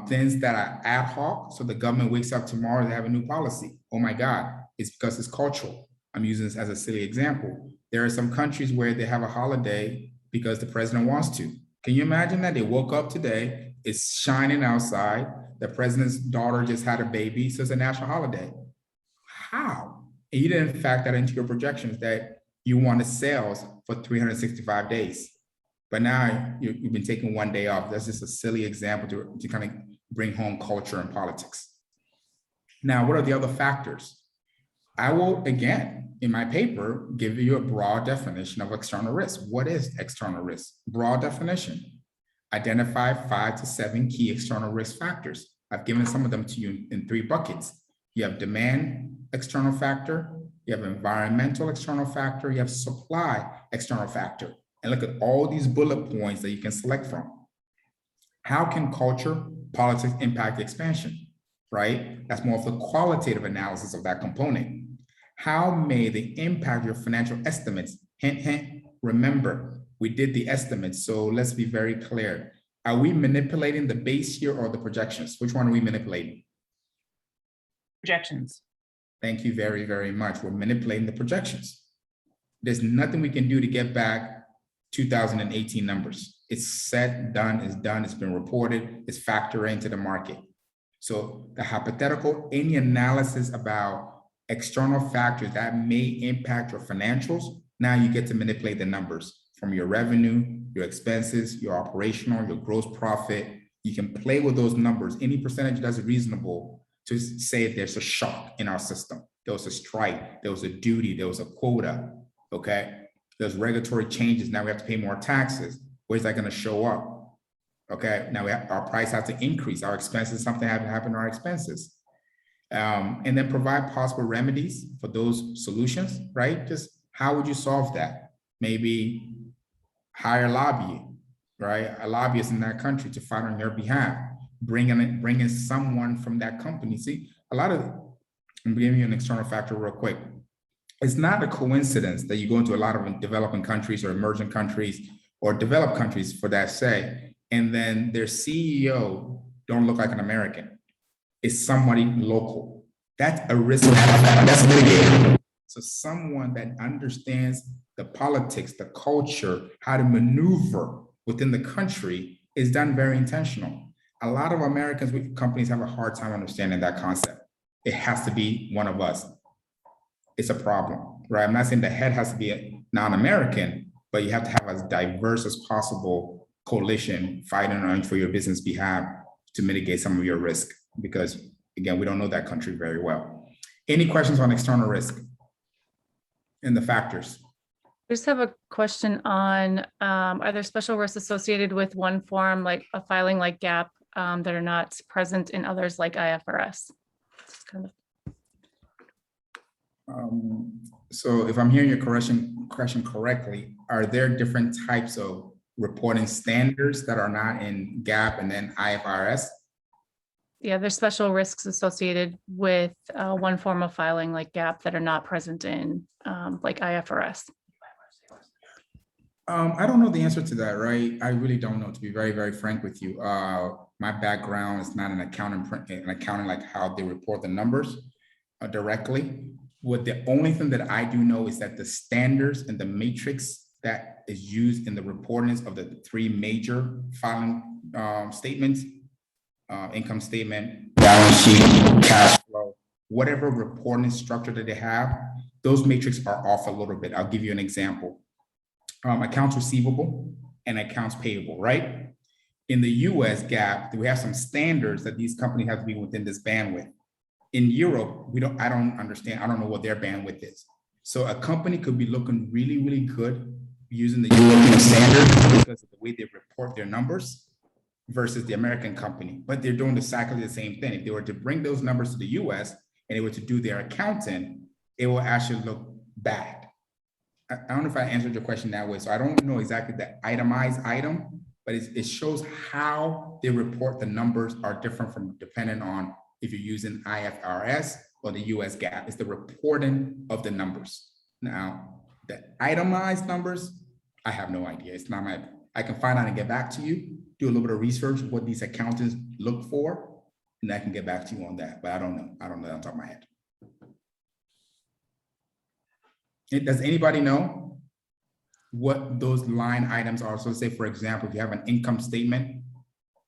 Speaker 1: things that are ad hoc. So the government wakes up tomorrow, they have a new policy. Oh my God, it's because it's cultural. I'm using this as a silly example. There are some countries where they have a holiday because the president wants to. Can you imagine that? They woke up today, it's shining outside, the president's daughter just had a baby, so it's a national holiday. How? And you didn't factor that into your projections that you wanted sales for 365 days. But now you've been taking 1 day off. That's just a silly example to kind of bring home culture and politics. Now, what are the other factors? I will, again, in my paper, give you a broad definition of external risk. What is external risk? Broad definition. Identify 5 to 7 key external risk factors. I've given some of them to you in 3 buckets. You have demand external factor, you have environmental external factor, you have supply external factor. And look at all these bullet points that you can select from. How can culture, politics impact expansion, right? That's more of the qualitative analysis of that component. How may they impact your financial estimates? Hint, hint, remember, we did the estimates, so let's be very clear. Are we manipulating the base year or the projections? Which one are we manipulating?
Speaker 3: Projections.
Speaker 1: Thank you very, very much. We're manipulating the projections. There's nothing we can do to get back 2018 numbers. It's set, done, it's been reported, it's factored into the market. So the hypothetical, any analysis about external factors that may impact your financials, now you get to manipulate the numbers from your revenue, your expenses, your operational, your gross profit. You can play with those numbers. Any percentage that's reasonable to say if there's a shock in our system. There was a strike, there was a duty, there was a quota, okay? There's regulatory changes. Now we have to pay more taxes. Where's that going to show up? Okay, now our price has to increase. Our expenses, something happen to our expenses. And then provide possible remedies for those solutions, right? Just how would you solve that? Maybe hire a lobbyist, right? A lobbyist in that country to fight on your behalf. Bring in someone from that company. See, I'm giving you an external factor real quick. It's not a coincidence that you go into a lot of developing countries or emerging countries or developed countries for that say, and then their CEO don't look like an American. It's somebody local. That's a risk. That's mitigated. So someone that understands the politics, the culture, how to maneuver within the country is done very intentional. A lot of Americans, companies have a hard time understanding that concept. It has to be one of us. It's a problem, right? I'm not saying the head has to be a non-American, but you have to have as diverse as possible coalition fighting on for your business behalf to mitigate some of your risk. Because again, we don't know that country very well. Any questions on external risk and the factors?
Speaker 5: I just have a question on, are there special risks associated with one form, like a filing like GAAP, that are not present in others like IFRS?
Speaker 1: So if I'm hearing your question correctly, are there different types of reporting standards that are not in GAAP and then IFRS?
Speaker 5: Yeah, there's special risks associated with one form of filing like GAAP that are not present in like IFRS.
Speaker 1: I don't know the answer to that, right? I really don't know, to be very, very frank with you. My background is not an accounting like how they report the numbers directly. The only thing that I do know is that the standards and the matrix that is used in the reportings of the three major filing statements, income statement, balance sheet, cash flow, whatever reporting structure that they have, those matrices are off a little bit. I'll give you an example. Accounts receivable and accounts payable, right? In the US GAAP, we have some standards that these companies have to be within this bandwidth. In Europe, I don't understand. I don't know what their bandwidth is. So a company could be looking really, really good using the European standard because of the way they report their numbers versus the American company, but they're doing exactly the same thing. If they were to bring those numbers to the US and they were to do their accounting, it will actually look bad. I don't know if I answered your question that way. So I don't know exactly the itemized item, but it shows how they report the numbers are different from depending on if you're using IFRS or the US GAAP. It's the reporting of the numbers. Now, the itemized numbers, I have no idea. It's not I can find out and get back to you, do a little bit of research, what these accountants look for, and I can get back to you on that, but I don't know. I don't know on top of my head. Does anybody know what those line items are? So say, for example, if you have an income statement,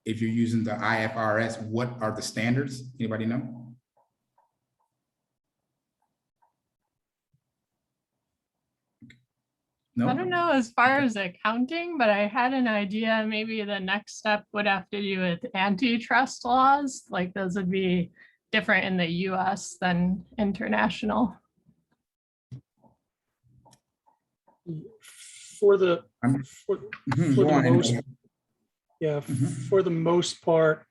Speaker 1: if you're using the IFRS, what are the standards? Anybody know? No?
Speaker 11: I don't know as far as accounting, but I had an idea maybe the next step would have to do with antitrust laws. Like those would be different in the US than international.
Speaker 7: For the most part,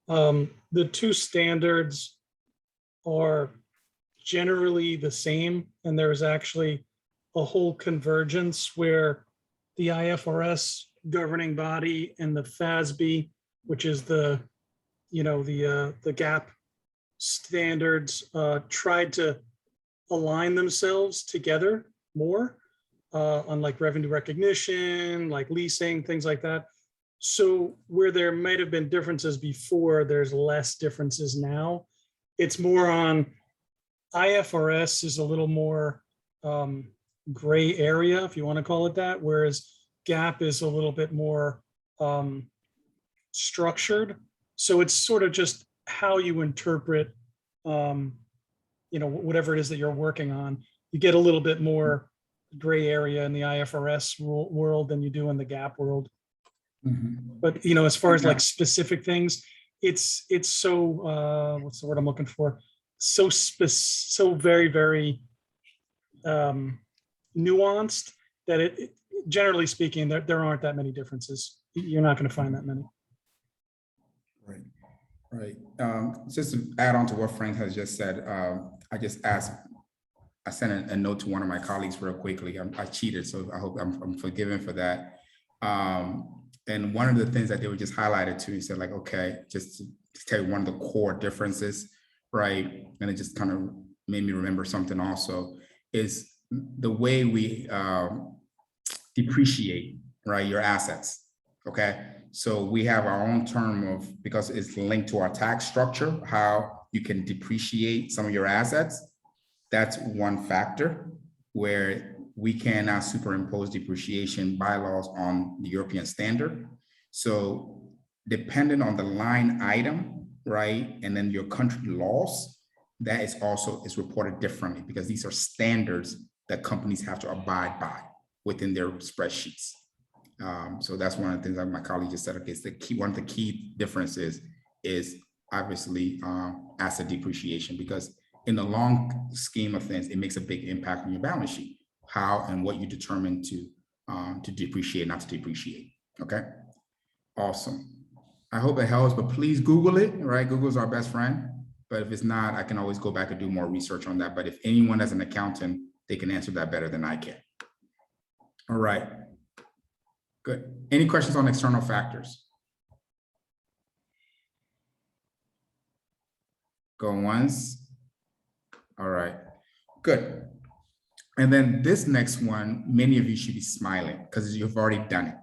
Speaker 7: the two standards are generally the same. And there's actually a whole convergence where the IFRS governing body and the FASB, which is the, you know, the GAAP standards, tried to align themselves together more on like revenue recognition, like leasing, things like that. So where there might have been differences before, there's less differences now. It's more on IFRS is a little more gray area, if you want to call it that, whereas GAAP is a little bit more structured. So it's sort of just how you interpret, you know, whatever it is that you're working on. You get a little bit more gray area in the IFRS world than you do in the GAAP world. But, you know, as far as like specific things, it's so, what's the word I'm looking for? So very, very nuanced that it, generally speaking, there aren't that many differences. You're not going to find that many.
Speaker 1: Right, right. Just to add on to what Frank has just said, I sent a note to one of my colleagues real quickly. I cheated, so I hope I'm forgiven for that. And one of the things that they were just highlighted to me said, like, okay, just to tell you one of the core differences, right? And it just kind of made me remember something also, is the way we depreciate, right, your assets, okay? So we have our own term of, because it's linked to our tax structure, how you can depreciate some of your assets. That's one factor where we cannot superimpose depreciation bylaws on the European standard. So depending on the line item, right, and then your country laws, that is also is reported differently because these are standards that companies have to abide by within their spreadsheets. So that's one of the things that my colleague just said. Okay, it's the key. One of the key differences is obviously asset depreciation, because in the long scheme of things, it makes a big impact on your balance sheet, how and what you determine to depreciate, not to depreciate. Okay, awesome. I hope it helps, but please Google it. Right, Google's our best friend. But if it's not, I can always go back and do more research on that. But if anyone as an accountant, they can answer that better than I can. All right. Good. Any questions on external factors? Going once. All right. Good. And then this next one, many of you should be smiling because you've already done it.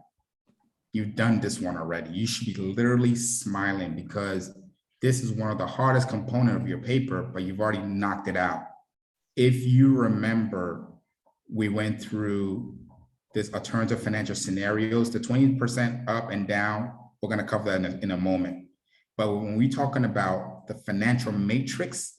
Speaker 1: You've done this one already. You should be literally smiling because this is one of the hardest components of your paper, but you've already knocked it out. If you remember, we went through this alternative financial scenarios, the 20% up and down. We're going to cover that in a moment. But when we're talking about the financial matrix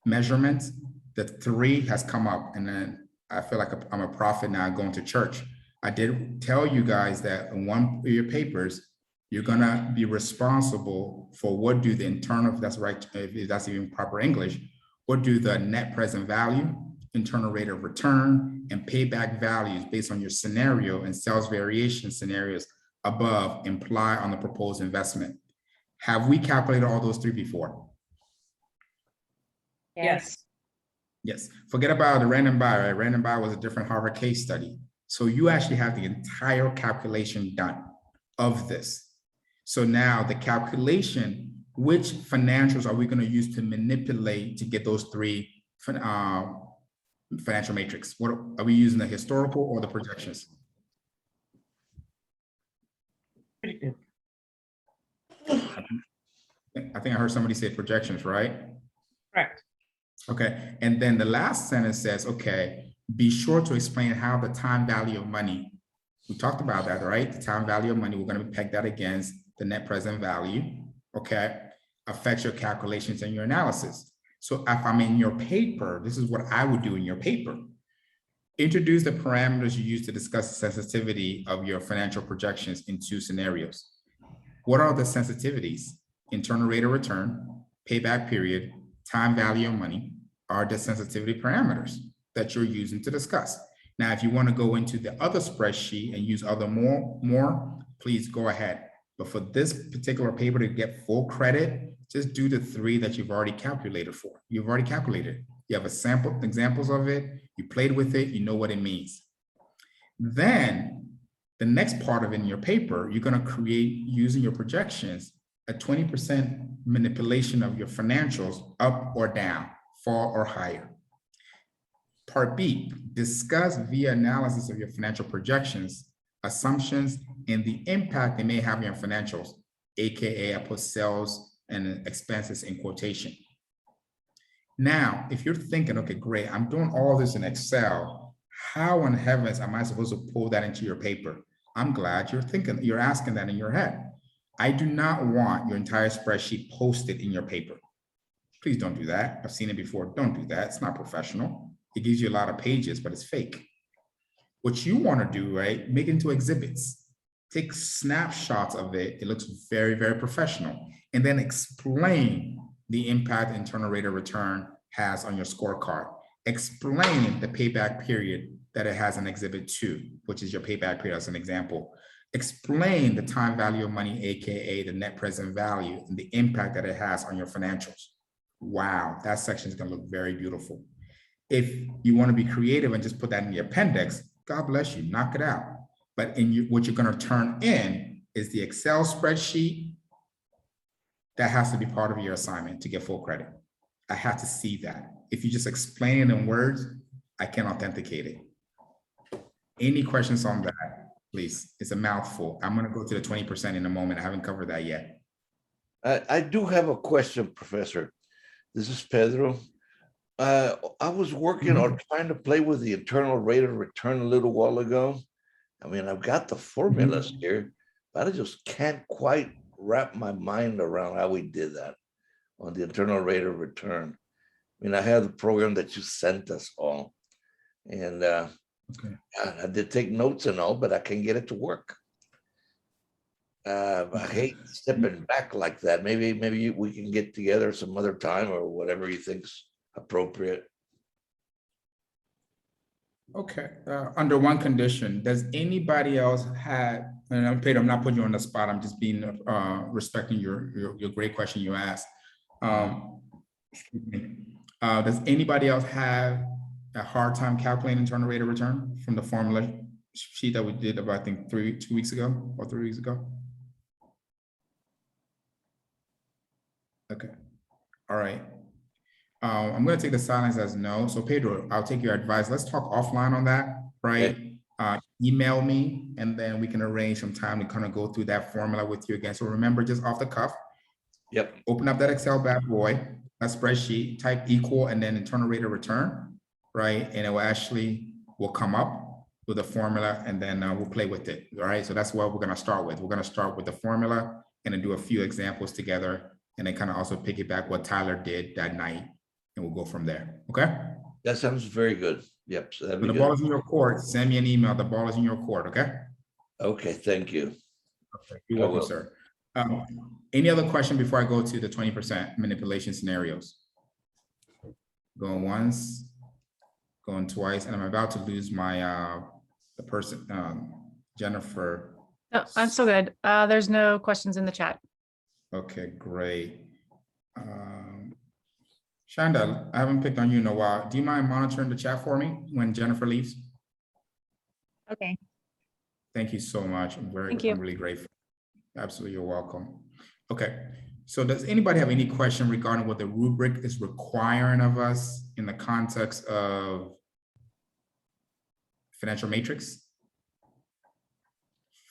Speaker 1: measurements, the 3 has come up. And then I feel like I'm a prophet now going to church. I did tell you guys that in one of your papers, you're going to be responsible for what do the internal, if that's right, if that's even proper English, what do the net present value, internal rate of return, and payback values based on your scenario and sales variation scenarios above imply on the proposed investment. Have we calculated all those 3 before?
Speaker 5: Yes.
Speaker 1: Yes. Forget about the random buy, right? Random buy was a different Harvard case study. So you actually have the entire calculation done of this. So now the calculation, which financials are we going to use to manipulate to get those 3 financial matrix? What are we using, the historical or the projections?
Speaker 3: Pretty good.
Speaker 1: I think I heard somebody say projections, right?
Speaker 3: Correct.
Speaker 1: Okay, and then the last sentence says, okay, be sure to explain how the time value of money, we talked about that, right? The time value of money, we're going to peg that against the net present value, okay, affects your calculations and your analysis. So if I'm in your paper, this is what I would do in your paper. Introduce the parameters you use to discuss the sensitivity of your financial projections in 2 scenarios. What are the sensitivities? Internal rate of return, payback period, time value of money are the sensitivity parameters that you're using to discuss. Now, if you want to go into the other spreadsheet and use other more, please go ahead. But for this particular paper to get full credit, just do the 3 that you've already calculated for. You've already calculated. You have a sample examples of it. You played with it. You know what it means. Then the next part of it in your paper, you're going to create, using your projections, a 20% manipulation of your financials up or down, fall or higher. Part B, discuss via analysis of your financial projections, assumptions, and the impact they may have on your financials, AKA I put sales and expenses in quotation. Now, if you're thinking, okay, great, I'm doing all this in Excel, how in heavens am I supposed to pull that into your paper? I'm glad you're thinking, you're asking that in your head. I do not want your entire spreadsheet posted in your paper. Please don't do that. I've seen it before. Don't do that. It's not professional. It gives you a lot of pages, but it's fake. What you want to do, right? Make it into exhibits. Take snapshots of it. It looks very, very professional. And then explain the impact internal rate of return has on your scorecard. Explain the payback period that it has in Exhibit 2, which is your payback period as an example. Explain the time value of money, AKA the net present value, and the impact that it has on your financials. Wow, that section is going to look very beautiful. If you want to be creative and just put that in the appendix, God bless you, knock it out. But what you're going to turn in is the Excel spreadsheet. That has to be part of your assignment to get full credit. I have to see that. If you just explain it in words, I can authenticate it. Any questions on that, please? It's a mouthful. I'm going to go to the 20% in a moment. I haven't covered that yet.
Speaker 9: I do have a question, Professor. This is Pedro. I was working on trying to play with the internal rate of return a little while ago. I mean, I've got the formulas here, but I just can't quite wrap my mind around how we did that on the internal rate of return. I mean, I have the program that you sent us all, and I did take notes and all, but I can't get it to work. I hate stepping back like that. Maybe we can get together some other time or whatever you think's appropriate.
Speaker 1: Okay, under one condition, does anybody else have, and Peter, I'm not putting you on the spot, I'm just being respecting your great question you asked. Excuse me. Does anybody else have a hard time calculating internal rate of return from the formula sheet that we did about, I think, 2 weeks ago or 3 weeks ago? Okay, all right. I'm going to take the silence as no. So Pedro, I'll take your advice. Let's talk offline on that, right? Okay. Email me, and then we can arrange some time to kind of go through that formula with you again. So remember, just off the cuff.
Speaker 9: Yep.
Speaker 1: Open up that Excel bad boy, that spreadsheet, type equal, and then internal rate of return, right? And it will come up with a formula, and then we'll play with it, all right? So that's what we're going to start with. We're going to start with the formula and then do a few examples together, and then kind of also piggyback what Tyler did that night. And we'll go from there. Okay.
Speaker 9: That sounds very good. Yep. So
Speaker 1: the ball is in your court. Send me an email. The ball is in your court. Okay.
Speaker 9: Okay. Thank you.
Speaker 1: Okay. You're welcome, sir. Any other question before I go to the 20% manipulation scenarios? Going once, going twice, and I'm about to lose my the person, Jennifer.
Speaker 5: No, I'm so good. There's no questions in the chat.
Speaker 1: Okay, great. Shanda, I haven't picked on you in a while. Do you mind monitoring the chat for me when Jennifer leaves?
Speaker 10: Okay.
Speaker 1: Thank you so much. I'm really grateful. Absolutely, you're welcome. Okay, so does anybody have any question regarding what the rubric is requiring of us in the context of financial matrix?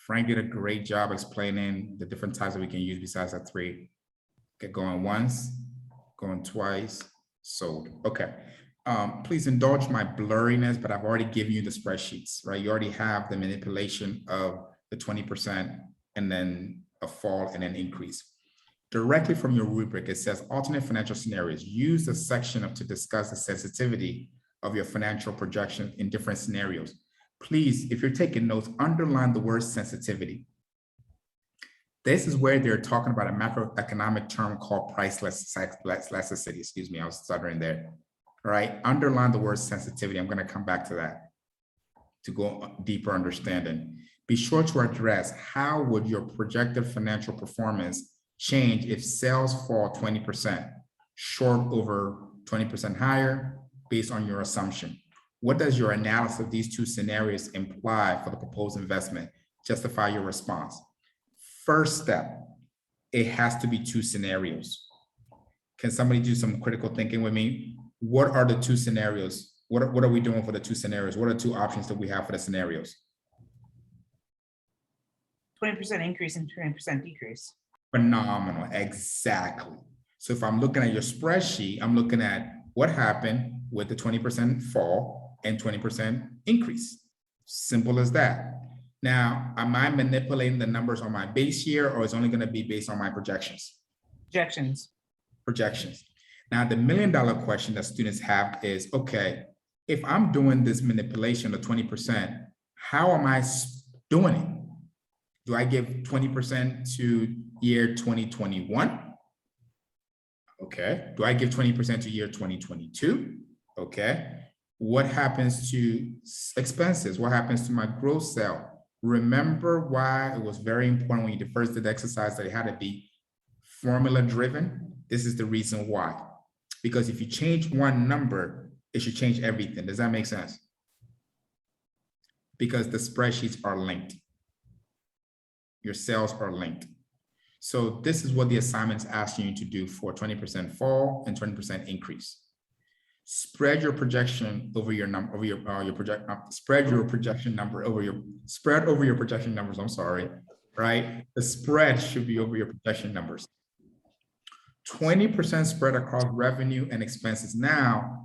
Speaker 1: Frank did a great job explaining the different types that we can use besides that 3. Okay, going once, going twice, sold. Okay, please indulge my blurriness, but I've already given you the spreadsheets, right? You already have the manipulation of the 20% and then a fall and an increase. Directly from your rubric, it says alternate financial scenarios. Use the section to discuss the sensitivity of your financial projection in different scenarios. Please, if you're taking notes, underline the word sensitivity. This is where they're talking about a macroeconomic term called price elasticity. Excuse me, I was stuttering there. All right, underline the word sensitivity. I'm going to come back to that to go deeper understanding. Be sure to address how would your projected financial performance change if sales fall 20%, short over 20% higher, based on your assumption. What does your analysis of these two scenarios imply for the proposed investment? Justify your response. First step, it has to be two scenarios. Can somebody do some critical thinking with me? What are the two scenarios? What are we doing for the two scenarios? What are two options that we have for the scenarios?
Speaker 3: 20% increase and 20% decrease.
Speaker 1: Phenomenal, exactly. So if I'm looking at your spreadsheet, I'm looking at what happened with the 20% fall and 20% increase. Simple as that. Now, am I manipulating the numbers on my base year, or is it only going to be based on my projections? Projections. Now, the $1 million question that students have is, okay, if I'm doing this manipulation of 20%, how am I doing it? Do I give 20% to year 2021? Okay. Do I give 20% to year 2022? Okay. What happens to expenses? What happens to my gross sale? Remember why it was very important when you first did the exercise that it had to be formula driven? This is the reason why. Because if you change one number, it should change everything. Does that make sense? Because the spreadsheets are linked. Your cells are linked. So this is what the assignment is asking you to do for 20% fall and 20% increase. Spread your projection over your number, spread your projection numbers. I'm sorry, right? The spread should be over your projection numbers. 20% spread across revenue and expenses. Now,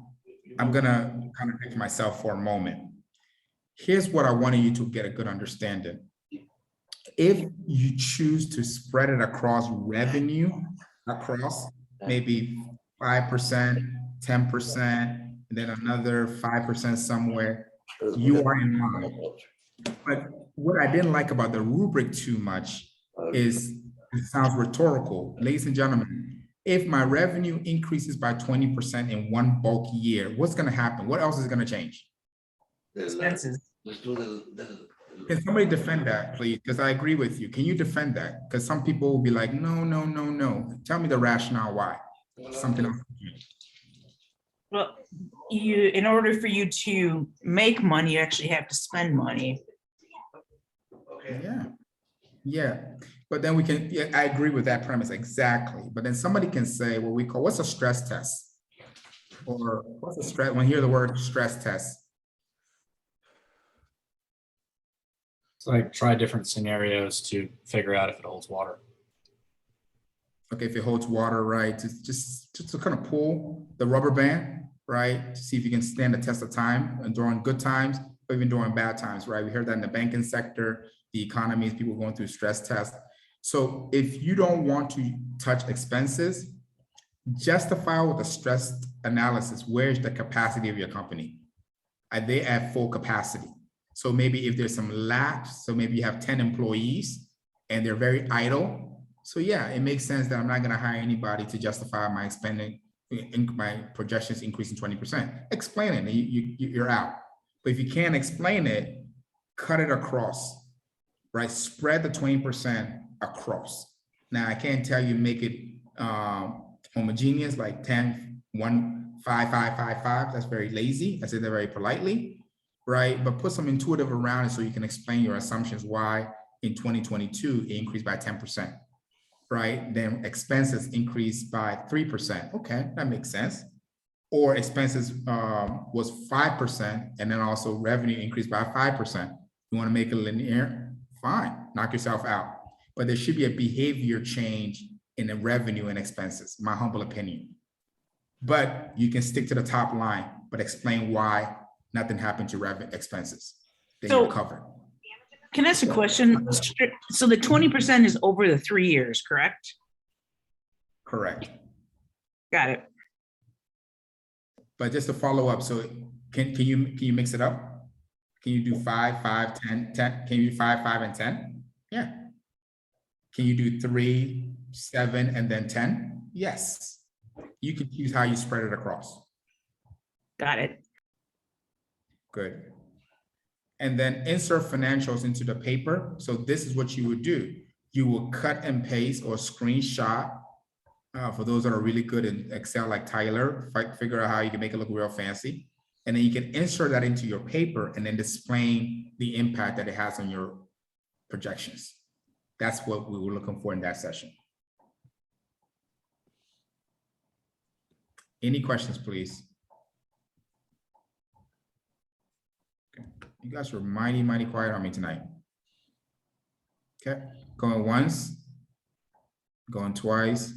Speaker 1: I'm gonna kind of pick myself for a moment. Here's what I wanted you to get a good understanding. If you choose to spread it across revenue, across maybe 5%, 10%, and then another 5% somewhere, you are in line. But what I didn't like about the rubric too much is, it sounds rhetorical. Ladies and gentlemen, if my revenue increases by 20% in one bulk year, what's gonna happen? What else is gonna change?
Speaker 3: Expenses.
Speaker 1: Can somebody defend that, please? Because I agree with you. Can you defend that? Because some people will be like, no, no, no, no. Tell me the rationale why. Something else.
Speaker 3: Well, in order for you to make money, you actually have to spend money.
Speaker 1: Yeah. But then we can, yeah, I agree with that premise exactly. But then somebody can say what we call, what's a stress test? Or what's a stress, when you hear the word stress test?
Speaker 4: It's like try different scenarios to figure out if it holds water.
Speaker 1: Okay, if it holds water, right? Just to kind of pull the rubber band, right? To see if you can stand the test of time and during good times, or even during bad times, right? We heard that in the banking sector, the economies, people going through stress tests. So if you don't want to touch expenses, justify with a stress analysis, where's the capacity of your company? Are they at full capacity? So maybe if there's some lapse, so maybe you have 10 employees and they're very idle. So yeah, it makes sense that I'm not gonna hire anybody to justify my spending, my projections increasing 20%. Explain it, you're out. But if you can't explain it, cut it across, right? Spread the 20% across. Now I can't tell you make it homogeneous, like 10, 1, 5, 5, 5, 5. That's very lazy. I say that very politely. Right, but put some intuitive around it so you can explain your assumptions why in 2022 it increased by 10%, right? Then expenses increased by 3%. Okay, that makes sense. Or expenses was 5% and then also revenue increased by 5%. You want to make it linear? Fine, knock yourself out. But there should be a behavior change in the revenue and expenses, my humble opinion. But you can stick to the top line, but explain why nothing happened to revenue expenses. Then you're covered.
Speaker 3: Can I ask a question? So the 20% is over the 3 years, correct?
Speaker 1: Correct.
Speaker 3: Got it.
Speaker 1: But just to follow up, so can you mix it up? Can you do 5, 5, 10, 10? Can you do 5, 5, and 10? Yeah. Can you do 3, 7, and then 10? Yes. You can choose how you spread it across.
Speaker 3: Got it.
Speaker 1: Good. And then insert financials into the paper. So this is what you would do. You will cut and paste or screenshot For those that are really good in Excel, like Tyler, figure out how you can make it look real fancy. And then you can insert that into your paper and then displaying the impact that it has on your projections. That's what we were looking for in that session. Any questions, please? Okay. You guys were mighty quiet on me tonight. Okay, going once, going twice,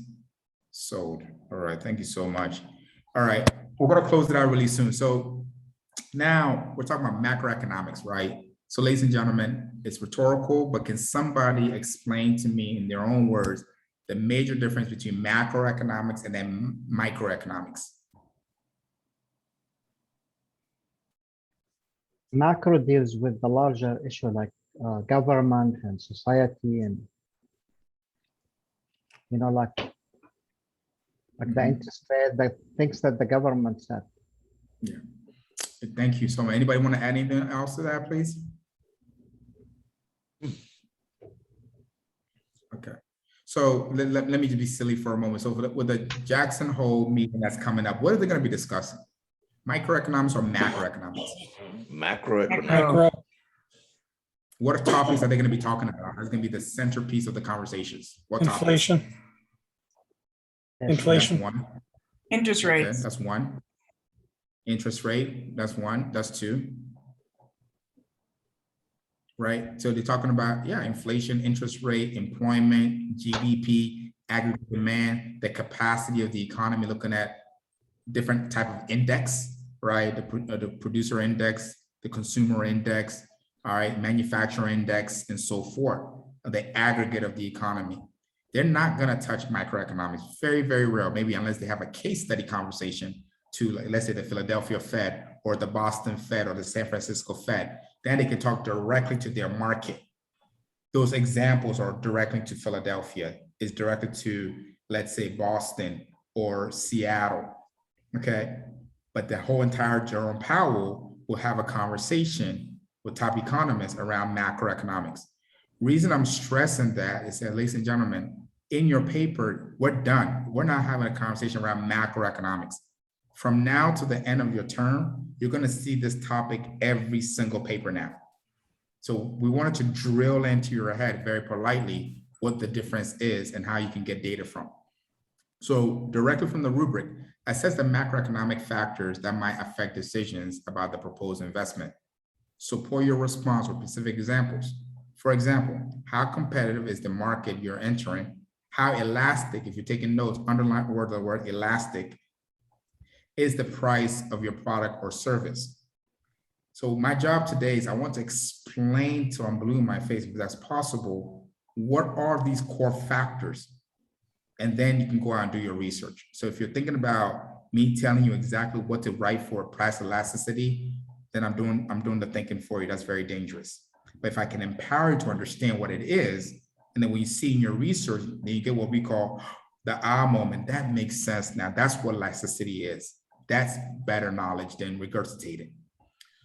Speaker 1: sold. All right, thank you so much. All right, we're gonna close it out really soon. So now we're talking about macroeconomics, right? So ladies and gentlemen, it's rhetorical, but can somebody explain to me in their own words the major difference between macroeconomics and then microeconomics?
Speaker 12: Macro deals with the larger issue like government and society, and like the interest rate, the things that the government set.
Speaker 1: Yeah. Thank you so much. Anybody want to add anything else to that, please? Okay. So let me just be silly for a moment. So with the Jackson Hole meeting that's coming up, what are they going to be discussing? Microeconomics or macroeconomics?
Speaker 9: Macroeconomics.
Speaker 7: Macro.
Speaker 1: What topics are they going to be talking about? That's going to be the centerpiece of the conversations. What topics?
Speaker 7: Inflation.
Speaker 1: That's one.
Speaker 3: Interest
Speaker 1: Okay,
Speaker 3: rates.
Speaker 1: that's one. Interest rate, that's one. That's two. Right? So they're talking about, yeah, inflation, interest rate, employment, GDP, aggregate demand, the capacity of the economy, looking at different type of index, right? The producer index, the consumer index, all right, manufacturer index, and so forth, the aggregate of the economy. They're not gonna touch microeconomics, very rare, maybe unless they have a case study conversation to, like, let's say the Philadelphia Fed or the Boston Fed or the San Francisco Fed, then they can talk directly to their market. Those examples are directly to Philadelphia, is directed to, let's say, Boston or Seattle, okay? But the whole entire Jerome Powell will have a conversation with top economists around macroeconomics. Reason I'm stressing that is that, ladies and gentlemen, in your paper, we're done. We're not having a conversation around macroeconomics. From now to the end of your term, you're going to see this topic every single paper now. So we wanted to drill into your head very politely what the difference is and how you can get data from. So directly from the rubric, assess the macroeconomic factors that might affect decisions about the proposed investment. Support your response with specific examples. For example, how competitive is the market you're entering? How elastic, if you're taking notes, underline the word elastic, is the price of your product or service? So my job today is I want to explain till I'm blue in my face, if that's possible, what are these core factors? And then you can go out and do your research. So if you're thinking about me telling you exactly what to write for price elasticity, then I'm doing the thinking for you. That's very dangerous. But if I can empower you to understand what it is, and then when you see in your research, then you get what we call the aha moment. That makes sense now. That's what elasticity is. That's better knowledge than regurgitating.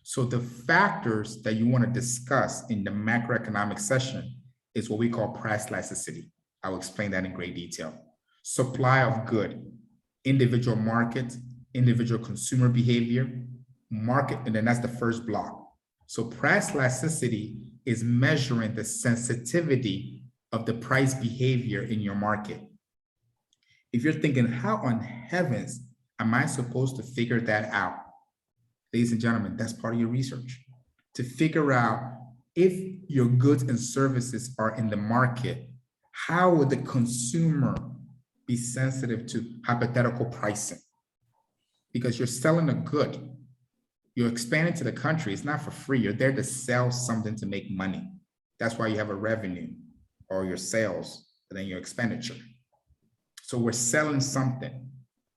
Speaker 1: So the factors that you want to discuss in the macroeconomic session is what we call price elasticity. I will explain that in great detail. Supply of good, individual market, individual consumer behavior, market, and then that's the first block. So price elasticity is measuring the sensitivity of the price behavior in your market. If you're thinking, how on heavens am I supposed to figure that out? Ladies and gentlemen, that's part of your research. To figure out if your goods and services are in the market, how would the consumer be sensitive to hypothetical pricing? Because you're selling a good. You're expanding to the country. It's not for free. You're there to sell something to make money. That's why you have a revenue or your sales and then your expenditure. So we're selling something.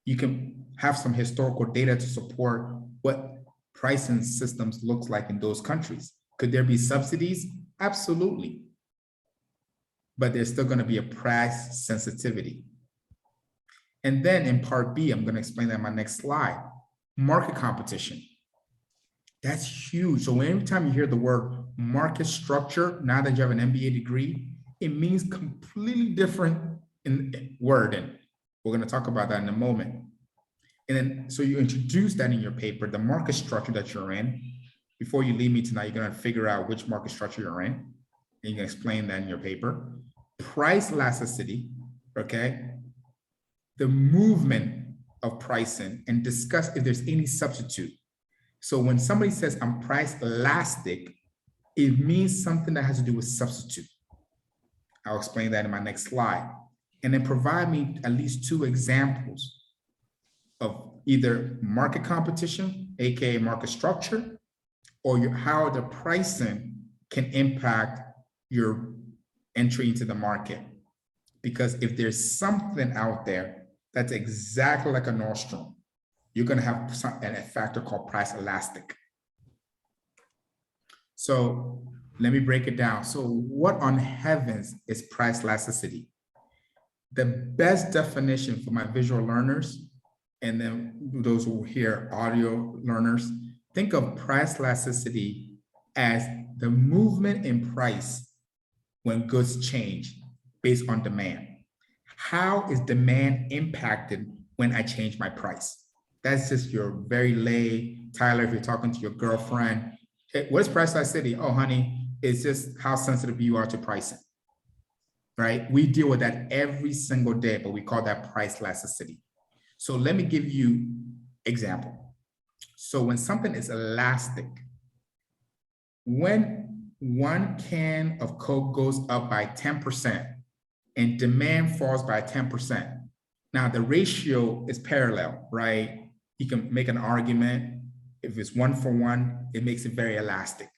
Speaker 1: You can have some historical data to support what pricing systems looks like in those countries. Could there be subsidies? Absolutely. But there's still going to be a price sensitivity. And then in part B, I'm going to explain that in my next slide, market competition. That's huge. So every time you hear the word market structure, now that you have an MBA degree, it means completely different in wording. We're going to talk about that in a moment. And then, so you introduce that in your paper, the market structure that you're in. Before you leave me tonight, you're going to figure out which market structure you're in. And you can explain that in your paper. Price elasticity, okay? The movement of pricing, and discuss if there's any substitute. So when somebody says I'm price elastic, it means something that has to do with substitute. I'll explain that in my next slide. And then provide me at least 2 examples of either market competition, AKA market structure, or how the pricing can impact your entry into the market. Because if there's something out there that's exactly like a Nordstrom, you're going to have a factor called price elastic. So let me break it down. So what on heavens is price elasticity? The best definition for my visual learners, and then those who hear audio learners, think of price elasticity as the movement in price when goods change based on demand. How is demand impacted when I change my price? That's just your very lay, Tyler, if you're talking to your girlfriend, hey, what is price elasticity? Oh, honey, it's just how sensitive you are to pricing, right? We deal with that every single day, but we call that price elasticity. So let me give you example. So when something is elastic, when 1 can of Coke goes up by 10% and demand falls by 10%, now the ratio is parallel, right? You can make an argument. If it's 1 for 1, it makes it very elastic.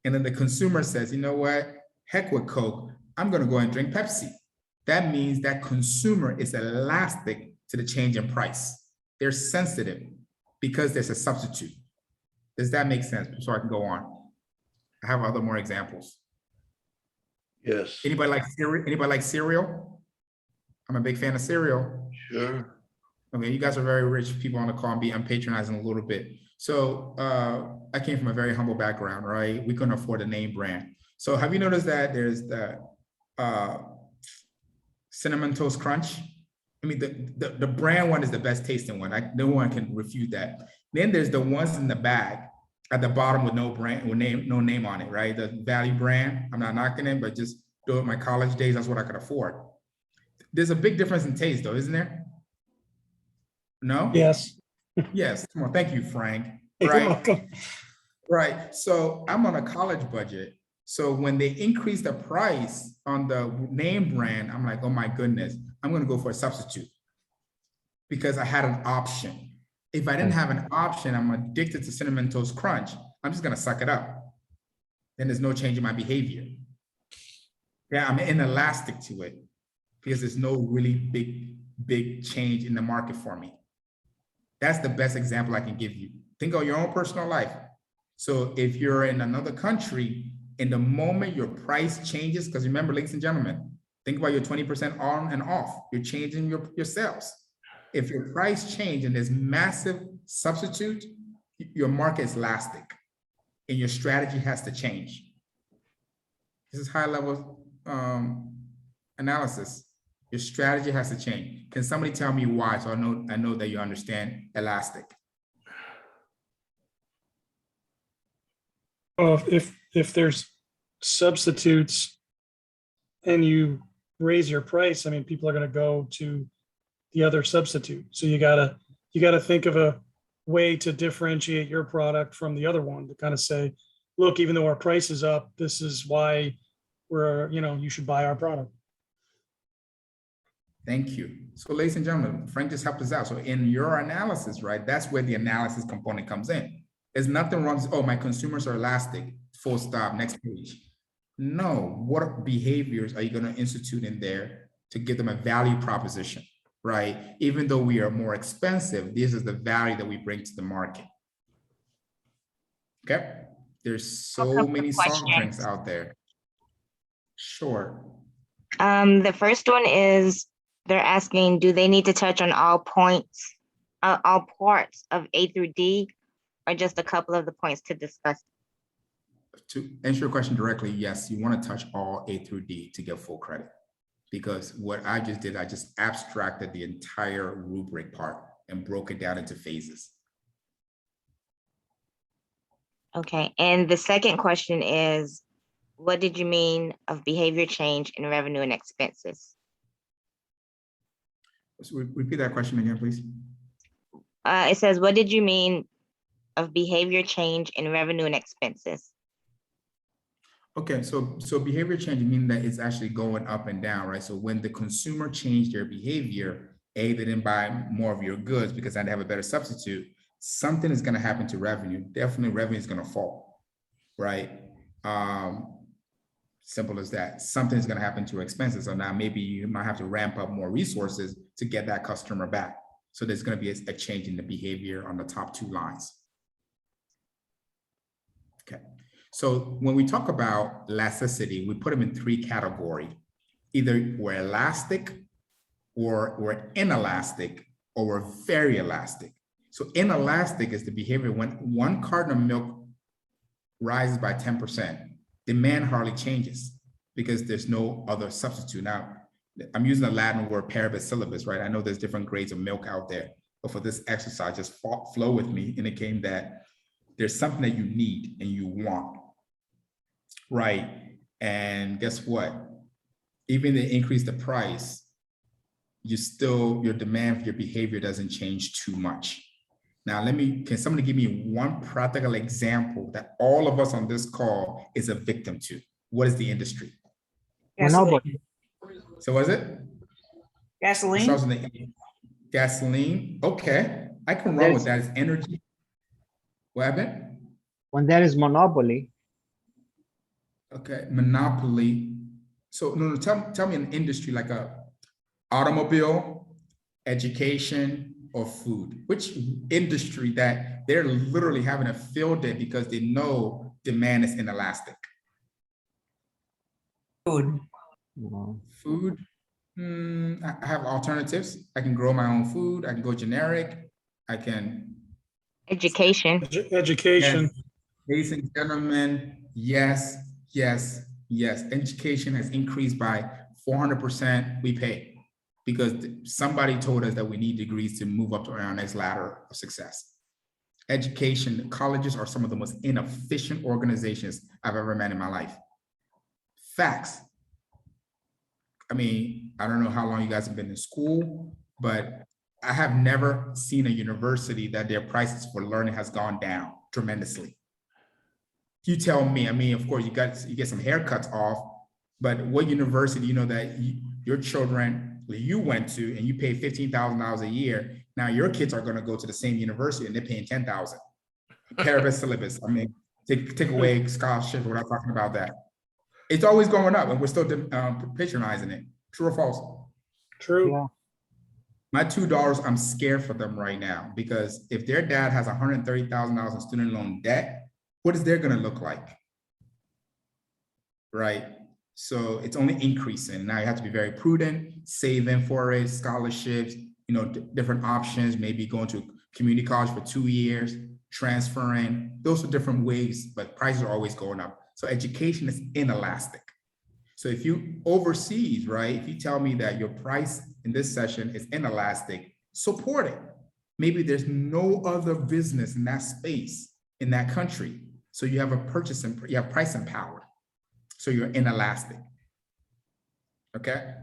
Speaker 1: And then the consumer says, you know what? Heck with Coke, I'm gonna go and drink Pepsi. That means that consumer is elastic to the change in price. They're sensitive because there's a substitute. Does that make sense? So I can go on. I have other more examples.
Speaker 9: Yes.
Speaker 1: Anybody like cereal? Anybody like cereal? I'm a big fan of cereal.
Speaker 9: Sure.
Speaker 1: Okay, you guys are very rich people on the call. I'm patronizing a little bit. So I came from a very humble background, right? We couldn't afford a name brand. So have you noticed that there's the Cinnamon Toast Crunch? I mean, the brand one is the best tasting one. No one can refute that. Then there's the ones in the bag at the bottom with no brand, with no name on it, right? The value brand. I'm not knocking it, but just during my college days, that's what I could afford. There's a big difference in taste, though, isn't there? No?
Speaker 7: Yes.
Speaker 1: Yes. Come on. Thank you, Frank.
Speaker 7: You're
Speaker 1: Right.
Speaker 7: welcome.
Speaker 1: Right. So I'm on a college budget. So when they increase the price on the name brand, I'm like, oh my goodness, I'm going to go for a substitute because I had an option. If I didn't have an option, I'm addicted to Cinnamon Toast Crunch. I'm just going to suck it up. Then there's no change in my behavior. Yeah, I'm inelastic to it because there's no really big change in the market for me. That's the best example I can give you. Think of your own personal life. So if you're in another country, in the moment your price changes, because remember, ladies and gentlemen, think about your 20% on and off. You're changing your sales. If your price change and there's massive substitute, your market is elastic and your strategy has to change. This is high level analysis. Your strategy has to change. Can somebody tell me why? So I know that you understand elastic.
Speaker 7: Well, if there's substitutes and you raise your price, I mean, people are going to go to the other substitute. So you gotta think of a way to differentiate your product from the other one to kind of say, look, even though our price is up, this is why you should buy our product.
Speaker 1: Thank you. So ladies and gentlemen, Frank just helped us out. So in your analysis, right, that's where the analysis component comes in. There's nothing wrong with, oh, my consumers are elastic, full stop, next page. No, what behaviors are you going to institute in there to give them a value proposition, right? Even though we are more expensive, this is the value that we bring to the market. Okay? There's so many soft drinks out there. Sure.
Speaker 10: The first one is they're asking, do they need to touch on all parts of A through D, or just a couple of the points to discuss?
Speaker 1: To answer your question directly, yes, you want to touch all A through D to get full credit. because what I just did, I just abstracted the entire rubric part and broke it down into phases.
Speaker 10: Okay, and the second question is, what did you mean of behavior change in revenue and expenses?
Speaker 1: So repeat that question again, please.
Speaker 10: It says, what did you mean of behavior change in revenue and expenses?
Speaker 1: Okay, so behavior change means that it's actually going up and down, right? So when the consumer changed their behavior, A, they didn't buy more of your goods because they have a better substitute. Something is going to happen to revenue. Definitely revenue is going to fall, right? Simple as that. Something is going to happen to your expenses. So now maybe you might have to ramp up more resources to get that customer back. So there's going to be a change in the behavior on the top two lines. Okay. So when we talk about elasticity, we put them in three categories. Either we're elastic, or we're inelastic, or we're very elastic. So inelastic is the behavior when 1 carton of milk rises by 10%, demand hardly changes because there's no other substitute. Now, I'm using the Latin word parabacillibus, right? I know there's different grades of milk out there, but for this exercise, just flow with me, indicating that there's something that you need and you want, right? And guess what? Even if they increase the price, your demand for your behavior doesn't change too much. Now, can somebody give me one practical example that all of us on this call is a victim to? What is the industry?
Speaker 12: Monopoly.
Speaker 1: So what is it?
Speaker 3: Gasoline.
Speaker 1: Gasoline. Okay, I can run with that. It's energy. What happened?
Speaker 12: When there is monopoly.
Speaker 1: Okay, monopoly. So no, tell me an industry like a automobile, education, or food. Which industry that they're literally having a field day because they know demand is inelastic?
Speaker 3: Food.
Speaker 1: Food. I have alternatives. I can grow my own food. I can go generic. I can.
Speaker 10: Education.
Speaker 7: Education.
Speaker 1: Yes. Ladies and gentlemen, yes, yes, yes. Education has increased by 400%. We pay because somebody told us that we need degrees to move up to our next ladder of success. Education, colleges are some of the most inefficient organizations I've ever met in my life. Facts. I mean, I don't know how long you guys have been in school, but I have never seen a university that their prices for learning has gone down tremendously. You tell me, I mean, of course, you get some haircuts off, but what university, you know, that your children, you went to and you pay $15,000 a year, now your kids are going to go to the same university and they're paying $10,000. Parabacillibus, I mean, take away scholarship, we're not talking about that. It's always going up and we're still patronizing it. True or false?
Speaker 7: True.
Speaker 12: Yeah.
Speaker 1: My $2, I'm scared for them right now because if their dad has $130,000 in student loan debt, what is their going to look like? Right? So it's only increasing. Now you have to be very prudent, saving for it, scholarships, you know, different options, maybe going to community college for 2 years, transferring. Those are different ways, but prices are always going up. So education is inelastic. So if you overseas, right, if you tell me that your price in this session is inelastic, support it. Maybe there's no other business in that space in that country. So you have you have pricing power. So you're inelastic. Okay.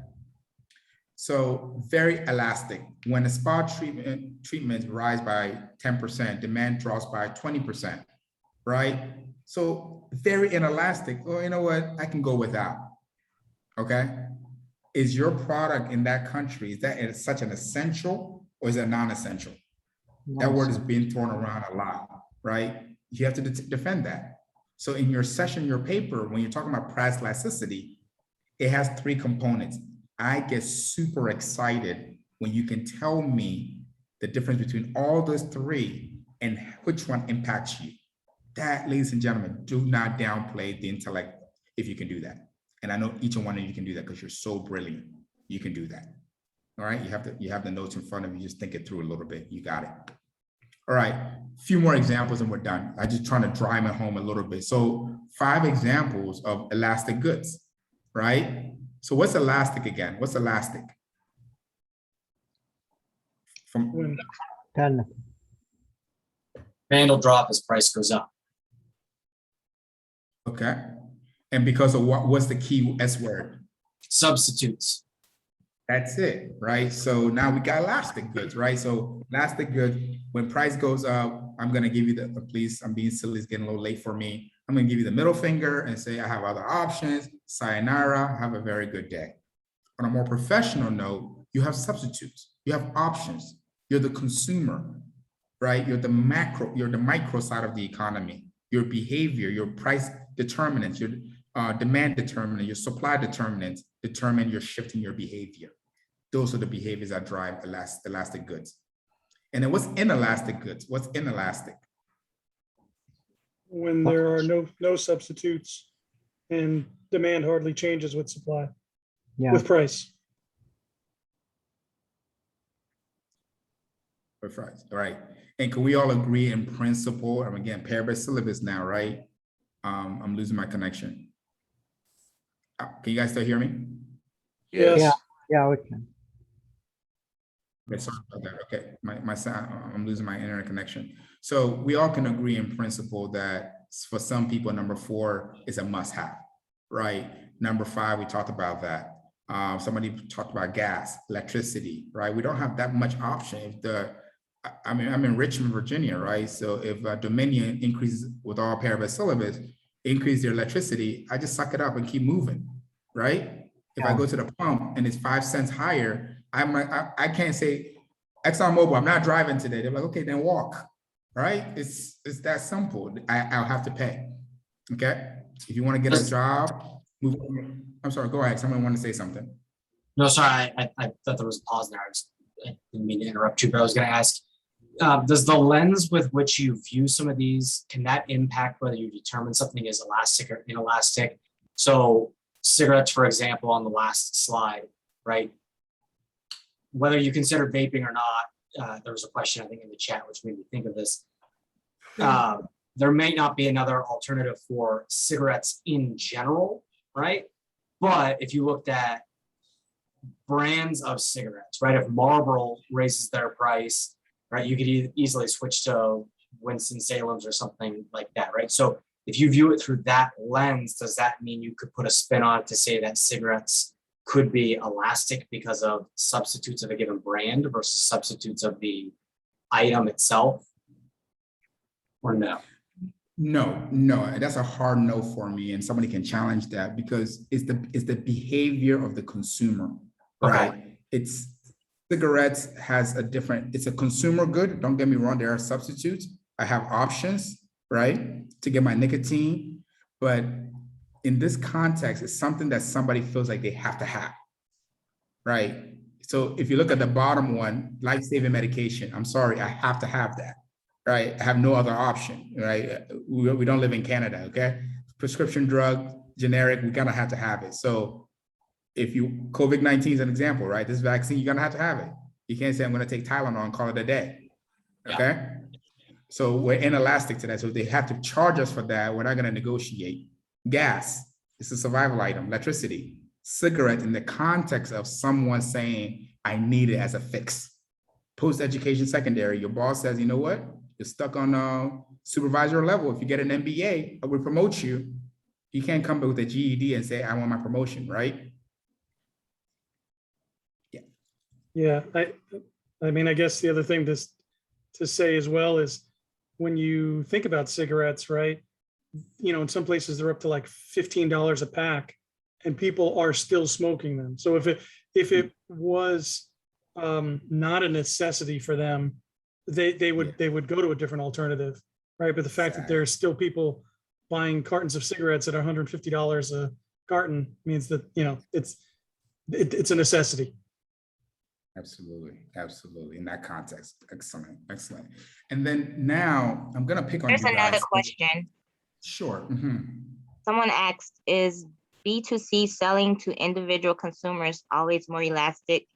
Speaker 1: So very elastic. When a spa treatment rise by 10%, demand drops by 20%, right? So very inelastic. Well, you know what? I can go without. Okay. Is your product in that country, is that such an essential or is it non-essential? That word is being thrown around a lot, right? You have to defend that. So in your session, your paper, when you're talking about price elasticity, it has 3 components. I get super excited when you can tell me the difference between all those 3 and which one impacts you. That, ladies and gentlemen, do not downplay the intellect if you can do that. And I know each and one of you can do that because you're so brilliant. You can do that. All right, you have the notes in front of you. Just think it through a little bit. You got it. All right, a few more examples and we're done. I'm just trying to drive it home a little bit. So 5 examples of elastic goods, right? So what's elastic again? What's elastic? From
Speaker 7: When
Speaker 12: Alternative.
Speaker 6: Demand will drop as price goes up.
Speaker 1: okay, and because of what's the key S word?
Speaker 6: Substitutes.
Speaker 1: That's it, right? So now we got elastic goods, right? So elastic goods, when price goes up, I'm gonna give you the, please, I'm being silly, it's getting a little late for me. I'm gonna give you the middle finger and say, I have other options, sayonara, have a very good day. On a more professional note, you have substitutes, you have options. You're the consumer, right? You're the micro side of the economy. Your behavior, your price determinants, your demand determinant, your supply determinants determine your shift in your behavior. Those are the behaviors that drive elastic goods. And then what's inelastic goods? What's inelastic?
Speaker 7: when there are no substitutes and demand hardly changes with supply,
Speaker 12: Yeah,
Speaker 7: with price.
Speaker 1: Right. And can we all agree in principle? I'm again, parabet syllabus now, right? I'm losing my connection. Can you guys still hear me?
Speaker 7: Yes.
Speaker 12: yeah, we can.
Speaker 1: Okay, sorry about that. Okay, my sound, I'm losing my internet connection. So we all can agree in principle that for some people, number 4 is a must-have, right? Number 5, we talked about that. Somebody talked about gas, electricity, right? We don't have that much option. If I'm in Richmond, Virginia, right? So if Dominion increases with all parabet syllabus, increase their electricity, I just suck it up and keep moving, right? If I go to the pump and it's 5 cents higher, I can't say, ExxonMobil, I'm not driving today. They're like, okay, then walk, right? It's that simple. I'll have to pay, okay? If you want to get a job, move on. I'm sorry, go ahead. Someone want to say something.
Speaker 6: No, sorry, I thought there was a pause there. I didn't mean to interrupt you, but I was going to ask, does the lens with which you view some of these, can that impact whether you determine something is elastic or inelastic? So cigarettes, for example, on the last slide, right? Whether you consider vaping or not, there was a question, I think, in the chat, which made me think of this. There may not be another alternative for cigarettes in general, right? But if you looked at brands of cigarettes, right? If Marlboro raises their price, right, you could easily switch to Winston-Salem's or something like that, right? So if you view it through that lens, does that mean you could put a spin on it to say that cigarettes could be elastic because of substitutes of a given brand versus substitutes of the item itself? Or no?
Speaker 1: No, that's a hard no for me, and somebody can challenge that because it's the behavior of the consumer, right?
Speaker 6: Okay.
Speaker 1: It's cigarettes has a different, it's a consumer good. Don't get me wrong, there are substitutes. I have options, right, to get my nicotine, but in this context, it's something that somebody feels like they have to have, right? So if you look at the bottom one, life-saving medication, I'm sorry, I have to have that, right? I have no other option, right? We don't live in Canada, okay? Prescription drug, generic, we gotta have to have it. So if you, COVID-19 is an example, right? This vaccine, you're gonna have it. You can't say I'm gonna take Tylenol and call it a day, okay? So we're inelastic to that. So if they have to charge us for that, we're not gonna negotiate. Gas, it's a survival item. Electricity, cigarette in the context of someone saying, I need it as a fix. Post-education secondary, your boss says, you know what? You're stuck on supervisor level. If you get an MBA, I will promote you. You can't come back with a GED and say, I want my promotion, right?
Speaker 7: Yeah, I mean, I guess the other thing to say as well is when you think about cigarettes, right? You know, in some places they're up to like $15 a pack and people are still smoking them. So if it was not a necessity for them, they would go to a different alternative, right? But the fact that there's still people buying cartons of cigarettes at $150 a carton means that, you know, it's a necessity.
Speaker 1: Absolutely. In that context, excellent. And then now I'm gonna pick on you
Speaker 10: There's
Speaker 1: guys.
Speaker 10: another question.
Speaker 1: Sure.
Speaker 10: Someone asked, is B2C selling to individual consumers always more elastic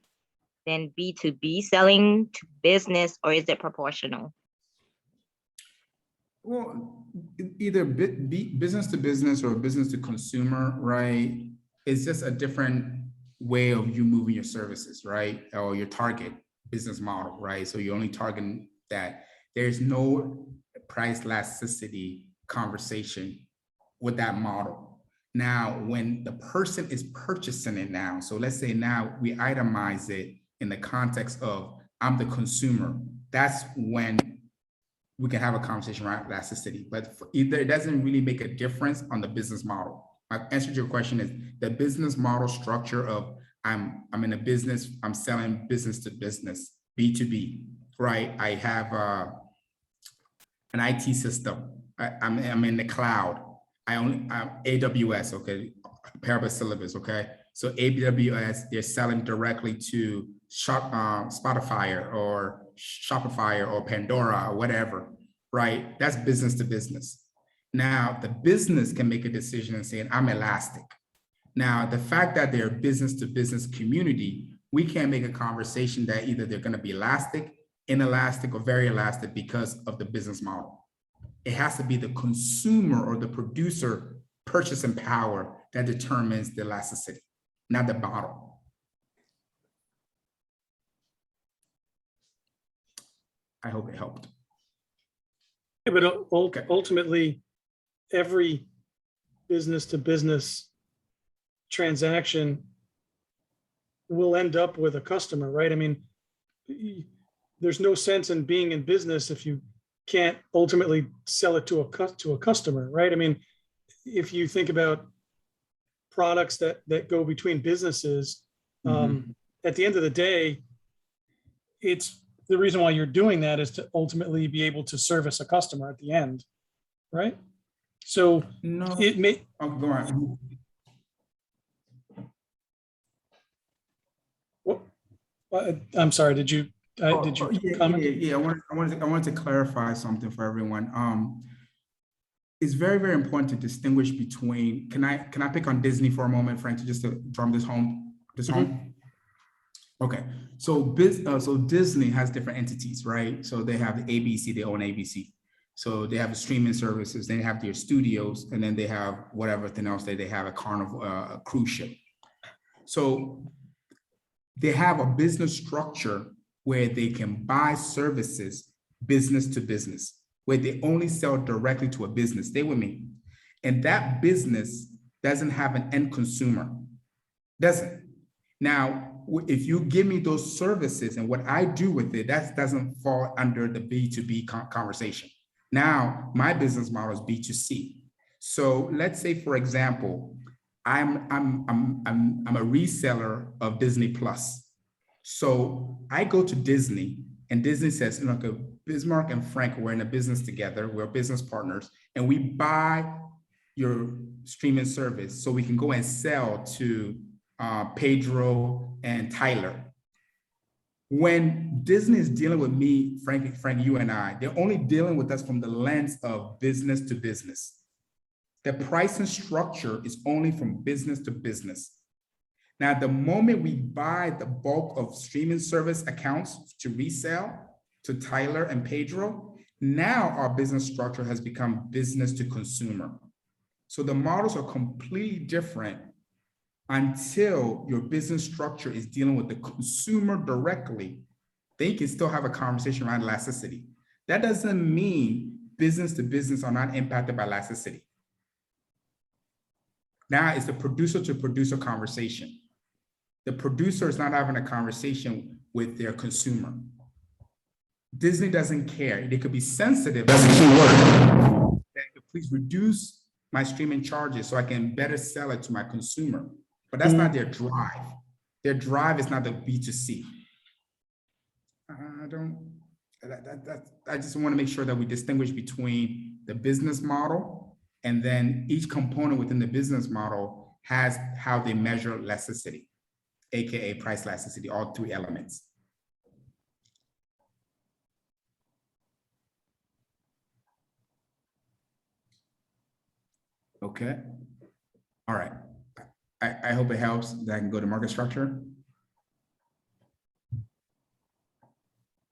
Speaker 10: than B2B selling to business, or is it proportional?
Speaker 1: Well, either business to business or business to consumer, right? it's just a different way of you moving your services, right? Or your target business model, right? So you're only targeting that. There's no price elasticity conversation with that model. Now, when the person is purchasing it now, so let's say now we itemize it in the context of I'm the consumer, that's when we can have a conversation around elasticity. But either it doesn't really make a difference on the business model. My answer to your question is the business model structure of I'm in a business, I'm selling business to business, B2B, right? I have an IT system. I'm in the cloud. I'm AWS, okay, Parable syllabus, okay? So AWS, they're selling directly to Spotify or Shopify or Pandora or whatever, right? That's business to business. Now, the business can make a decision and say, I'm elastic. Now, the fact that they're business to business community, we can't make a conversation that either they're going to be elastic, inelastic, or very elastic because of the business model. It has to be the consumer or the producer purchasing power that determines the elasticity, not the model. I hope it helped.
Speaker 7: Yeah, but ultimately, every business to business transaction will end up with a customer, right? I mean, there's no sense in being in business if you can't ultimately sell it to a customer, right? I mean, if you think about products that go between businesses, at the end of the day, it's the reason why you're doing that is to ultimately be able to service a customer at the end, right? So
Speaker 1: no,
Speaker 7: it may.
Speaker 1: Oh, go on.
Speaker 7: I'm sorry. Did you comment?
Speaker 1: Yeah. I wanted to clarify something for everyone. It's very, very important to distinguish between. Can I pick on Disney for a moment, Frank, just to drum this home? Okay. So Disney has different entities, right? So they have the ABC. They own ABC. So they have the streaming services. They have their studios, and then they have whatever thing else they have a carnival, a cruise ship. So they have a business structure where they can buy services business to business, where they only sell directly to a business. Stay with me. And that business doesn't have an end consumer, doesn't. Now, if you give me those services and what I do with it, that doesn't fall under the B2B conversation. Now, my business model is B2C. So let's say, for example, I'm a reseller of Disney Plus. So I go to Disney and Disney says, look, Bismarck and Frank, we're in a business together. We're business partners and we buy your streaming service so we can go and sell to Pedro and Tyler. When Disney is dealing with me, Frank, you and I, they're only dealing with us from the lens of business to business. The pricing structure is only from business to business. Now, the moment we buy the bulk of streaming service accounts to resell to Tyler and Pedro, now our business structure has become business to consumer. So the models are completely different until your business structure is dealing with the consumer directly. They can still have a conversation around elasticity. That doesn't mean business to business are not impacted by elasticity. Now it's the producer to producer conversation. The producer is not having a conversation with their consumer. Disney doesn't care. They could be sensitive. That's a key word. Please reduce my streaming charges so I can better sell it to my consumer. But that's not their drive. Their drive is not the B2C. I just want to make sure that we distinguish between the business model and then each component within the business model has how they measure elasticity, AKA price elasticity, all three elements. Okay. All right. I hope it helps that I can go to market structure.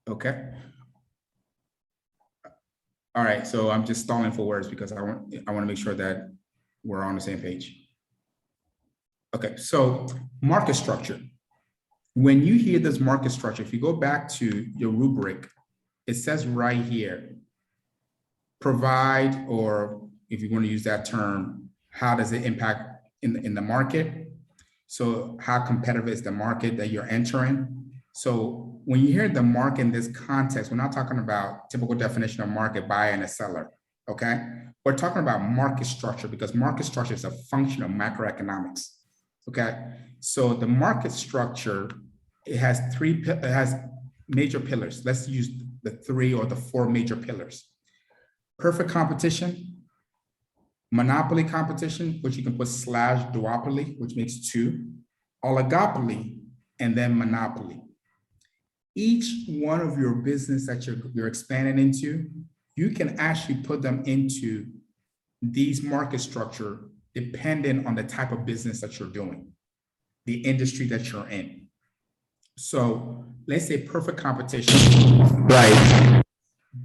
Speaker 1: Okay. All right, so I'm just stalling for words because I want to make sure that we're on the same page. Okay, so market structure. When you hear this market structure, if you go back to your rubric, it says right here, provide, or if you want to use that term, how does it impact in the market? So how competitive is the market that you're entering? So when you hear the market in this context, we're not talking about typical definition of market, buyer and a seller, okay? We're talking about market structure because market structure is a function of macroeconomics, okay? So the market structure, it has major pillars. Let's use the 3 or the 4 major pillars. Perfect competition, monopoly competition, which you can put / duopoly, which makes 2, oligopoly, and then monopoly. Each one of your business that you're expanding into, you can actually put them into these market structure depending on the type of business that you're doing, the industry that you're in. So let's say perfect competition, right?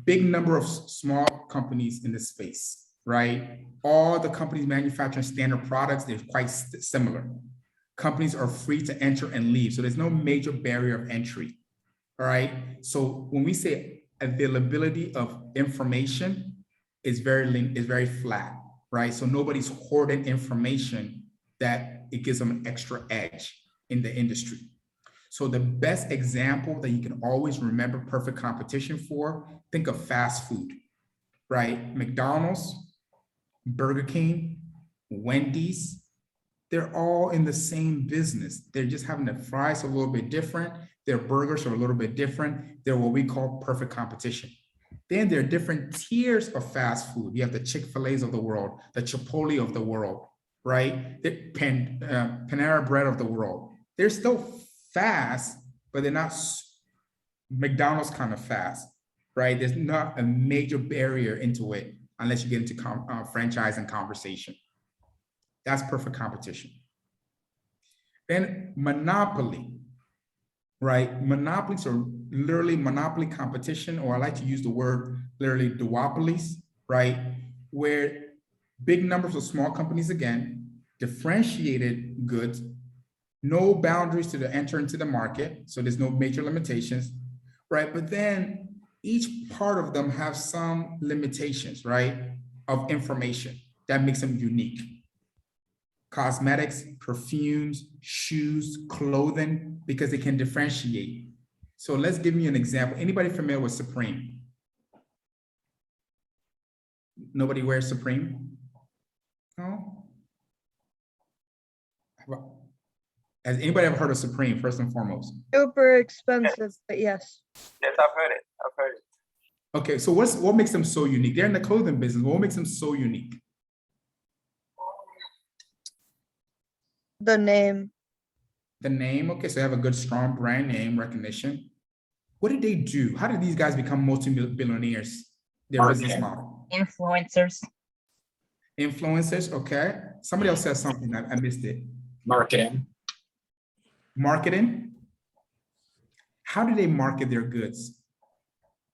Speaker 1: Big number of small companies in this space, right? All the companies manufacturing standard products, they're quite similar. Companies are free to enter and leave. So there's no major barrier of entry, all right? So when we say availability of information is very flat, right? So nobody's hoarding information that it gives them an extra edge in the industry. So the best example that you can always remember perfect competition for, think of fast food, right? McDonald's, Burger King, Wendy's, they're all in the same business. They're just having the fries a little bit different. Their burgers are a little bit different. They're what we call perfect competition. Then there are different tiers of fast food. You have the Chick-fil-A's of the world, the Chipotle of the world, right? The Panera Bread of the world. They're still fast, but they're not McDonald's kind of fast, right? There's not a major barrier into it unless you get into franchise and conversation. That's perfect competition. Then monopoly, right? Monopolies are literally monopoly competition, or I like to use the word literally duopolies, right? Where big numbers of small companies, again, differentiated goods, no boundaries to enter into the market. So there's no major limitations, right? But then each part of them have some limitations, right? Of information that makes them unique. Cosmetics, perfumes, shoes, clothing, because they can differentiate. So let's give you an example. Anybody familiar with Supreme? Nobody wears Supreme? No? Has anybody ever heard of Supreme, first and foremost?
Speaker 8: Super expensive, but yes.
Speaker 2: Yes, I've heard it. I've heard it.
Speaker 1: Okay, so what makes them so unique? They're in the clothing business. What makes them so unique?
Speaker 8: The name.
Speaker 1: The name, okay, so they have a good, strong brand name recognition. What did they do? How did these guys become multi-billionaires? Their business model.
Speaker 10: Influencers.
Speaker 1: Influencers, okay. Somebody else said something, I missed it.
Speaker 4: Marketing.
Speaker 1: Marketing. How do they market their goods?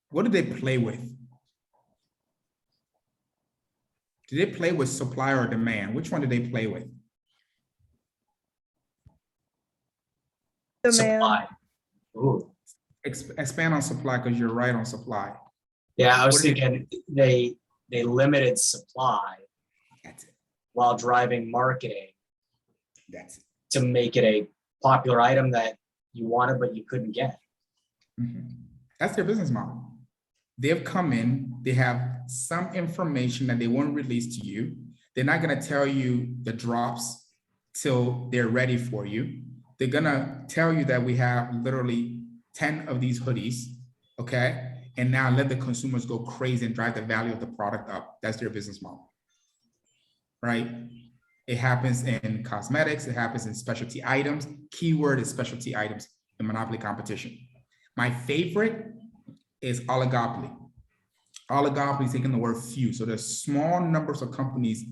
Speaker 1: What do they play with? Do they play with supply or demand? Which one do they play with?
Speaker 8: Demand.
Speaker 6: Supply. Ooh.
Speaker 1: Expand on supply, because you're right on supply.
Speaker 6: Yeah, I was thinking they limited supply
Speaker 1: That's it.
Speaker 6: while driving marketing
Speaker 1: That's it.
Speaker 6: to make it a popular item that you wanted but you couldn't get.
Speaker 1: Mhm. That's their business model. They've come in, they have some information that they won't release to you. They're not going to tell you the drops till they're ready for you. They're going to tell you that we have literally 10 of these hoodies, okay? And now let the consumers go crazy and drive the value of the product up. That's their business model, right? It happens in cosmetics. It happens in specialty items. Keyword is specialty items in monopoly competition. My favorite is oligopoly. Oligopoly is taking the word few. So there's small numbers of companies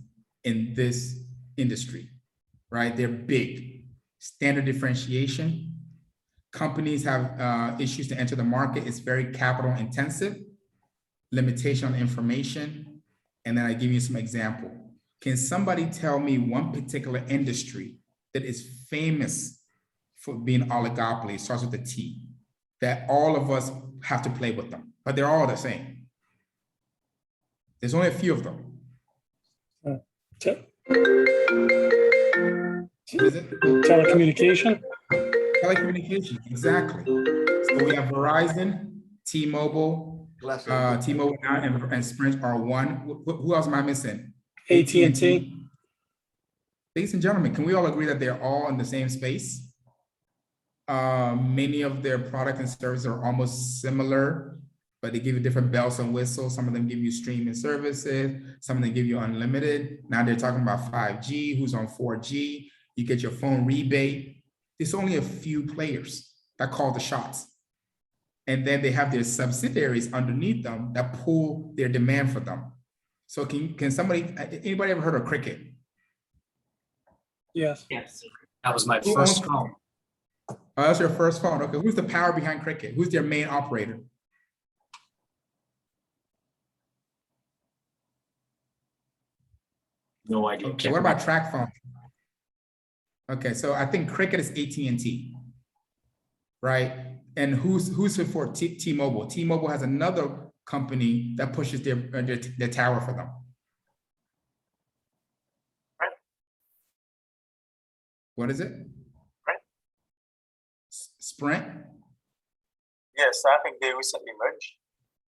Speaker 1: in this industry, right? They're big. Standard differentiation. Companies have issues to enter the market. It's very capital intensive. Limitation on information. And then I give you some example. Can somebody tell me one particular industry that is famous for being oligopoly. It starts with a T, that all of us have to play with them, but they're all the same. There's only a few of them.
Speaker 7: Te-
Speaker 1: What is it?
Speaker 7: Telecommunication.
Speaker 1: Telecommunications, exactly. So we have Verizon, T-Mobile, T-Mobile now and Sprint are one. Who else am I missing?
Speaker 7: AT&T.
Speaker 1: Ladies and gentlemen, can we all agree that they're all in the same space? Many of their product and services are almost similar, but they give you different bells and whistles. Some of them give you streaming services. Some of them give you unlimited. Now they're talking about 5G, who's on 4G. You get your phone rebate. There's only a few players that call the shots. And then they have their subsidiaries underneath them that pull their demand for them. So can somebody, anybody ever heard of Cricket?
Speaker 7: Yes.
Speaker 3: Yes.
Speaker 6: That was my
Speaker 1: Who
Speaker 6: first
Speaker 1: owns-
Speaker 6: phone.
Speaker 1: Oh, that's your first phone. Okay, who's the power behind Cricket? Who's their main operator?
Speaker 6: No idea.
Speaker 1: Okay, what about track phone? Okay, so I think Cricket is AT&T, right? And who's it for T-Mobile? T-Mobile has another company that pushes their tower for them. What is it?
Speaker 2: Sprint.
Speaker 1: Sprint?
Speaker 2: Yes, I think they recently merged.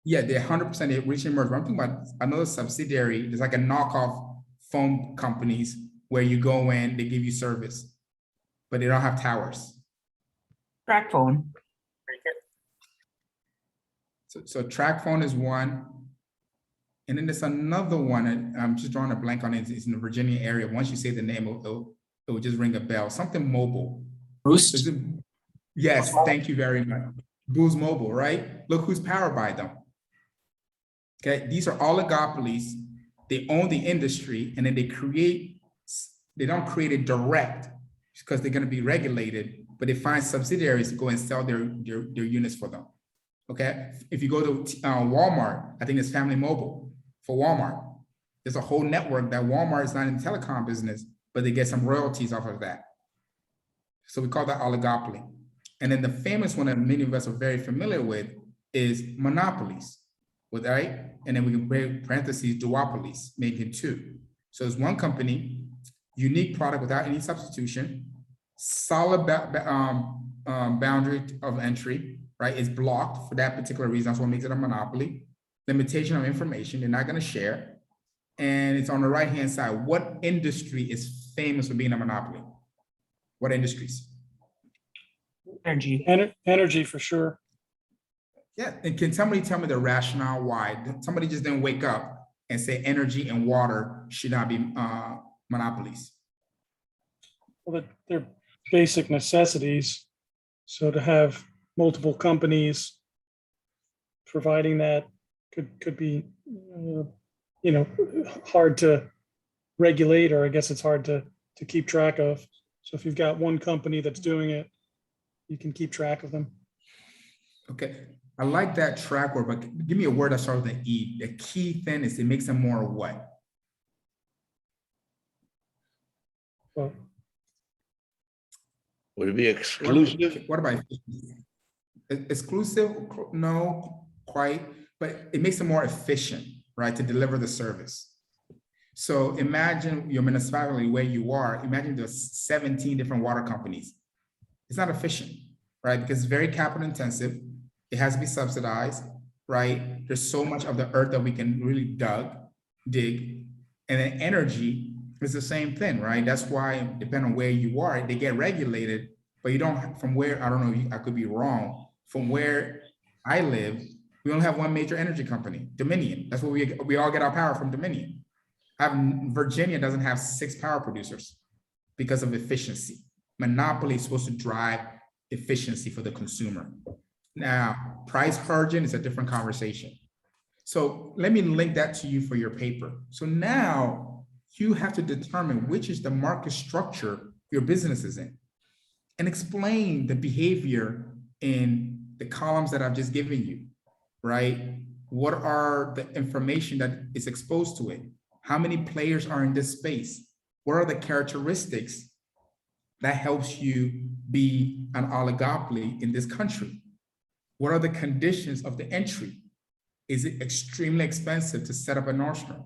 Speaker 1: Yeah, they're 100% recently merged. I'm talking about another subsidiary. There's like a knockoff phone companies where you go in, they give you service, but they don't have towers.
Speaker 3: Track phone.
Speaker 1: So track phone is one. And then there's another one, and I'm just drawing a blank on it. It's in the Virginia area. Once you say the name, it will just ring a bell. Something mobile.
Speaker 6: Boost?
Speaker 1: Is it? Yes, thank you very much. Boost Mobile, right? Look who's powered by them. Okay, these are oligopolies. They own the industry, and then they don't create it direct because they're going to be regulated, but they find subsidiaries to go and sell their units for them. Okay, if you go to Walmart, I think it's Family Mobile for Walmart. There's a whole network that Walmart is not in the telecom business, but they get some royalties off of that. So we call that oligopoly. And then the famous one that many of us are very familiar with is monopolies, right? And then we can break parentheses duopolies, making two. So it's one company, unique product without any substitution, solid boundary of entry, right? It's blocked for that particular reason. That's what makes it a monopoly. Limitation of information, they're not going to share. And it's on the right-hand side. What industry is famous for being a monopoly? What industries?
Speaker 3: Energy.
Speaker 7: Energy for sure.
Speaker 1: Yeah, and can somebody tell me the rationale why? Somebody just didn't wake up and say energy and water should not be monopolies.
Speaker 7: Well, they're basic necessities. So to have multiple companies providing that could be, hard to regulate, or I guess it's hard to keep track of. So if you've got one company that's doing it, you can keep track of them.
Speaker 1: Okay, I like that track word, but give me a word that starts with an E. The key thing is it makes them more what?
Speaker 7: Well,
Speaker 9: Would it be exclusive?
Speaker 1: What about exclusive? No, quite, but it makes them more efficient, right, to deliver the service. So imagine your municipality where you are, imagine there's 17 different water companies. It's not efficient, right? Because it's very capital intensive. It has to be subsidized, right? There's so much of the earth that we can really dig. And then energy is the same thing, right? That's why, depending on where you are, they get regulated, but you don't, from where, I don't know, I could be wrong. From where I live, we only have one major energy company, Dominion. That's where we all get our power from, Dominion. Virginia doesn't have 6 power producers because of efficiency. Monopoly is supposed to drive efficiency for the consumer. Now, price margin is a different conversation. So let me link that to you for your paper. So now you have to determine which is the market structure your business is in and explain the behavior in the columns that I've just given you, right? What are the information that is exposed to it? How many players are in this space? What are the characteristics that helps you be an oligopoly in this country? What are the conditions of the entry? Is it extremely expensive to set up a Nordstrom?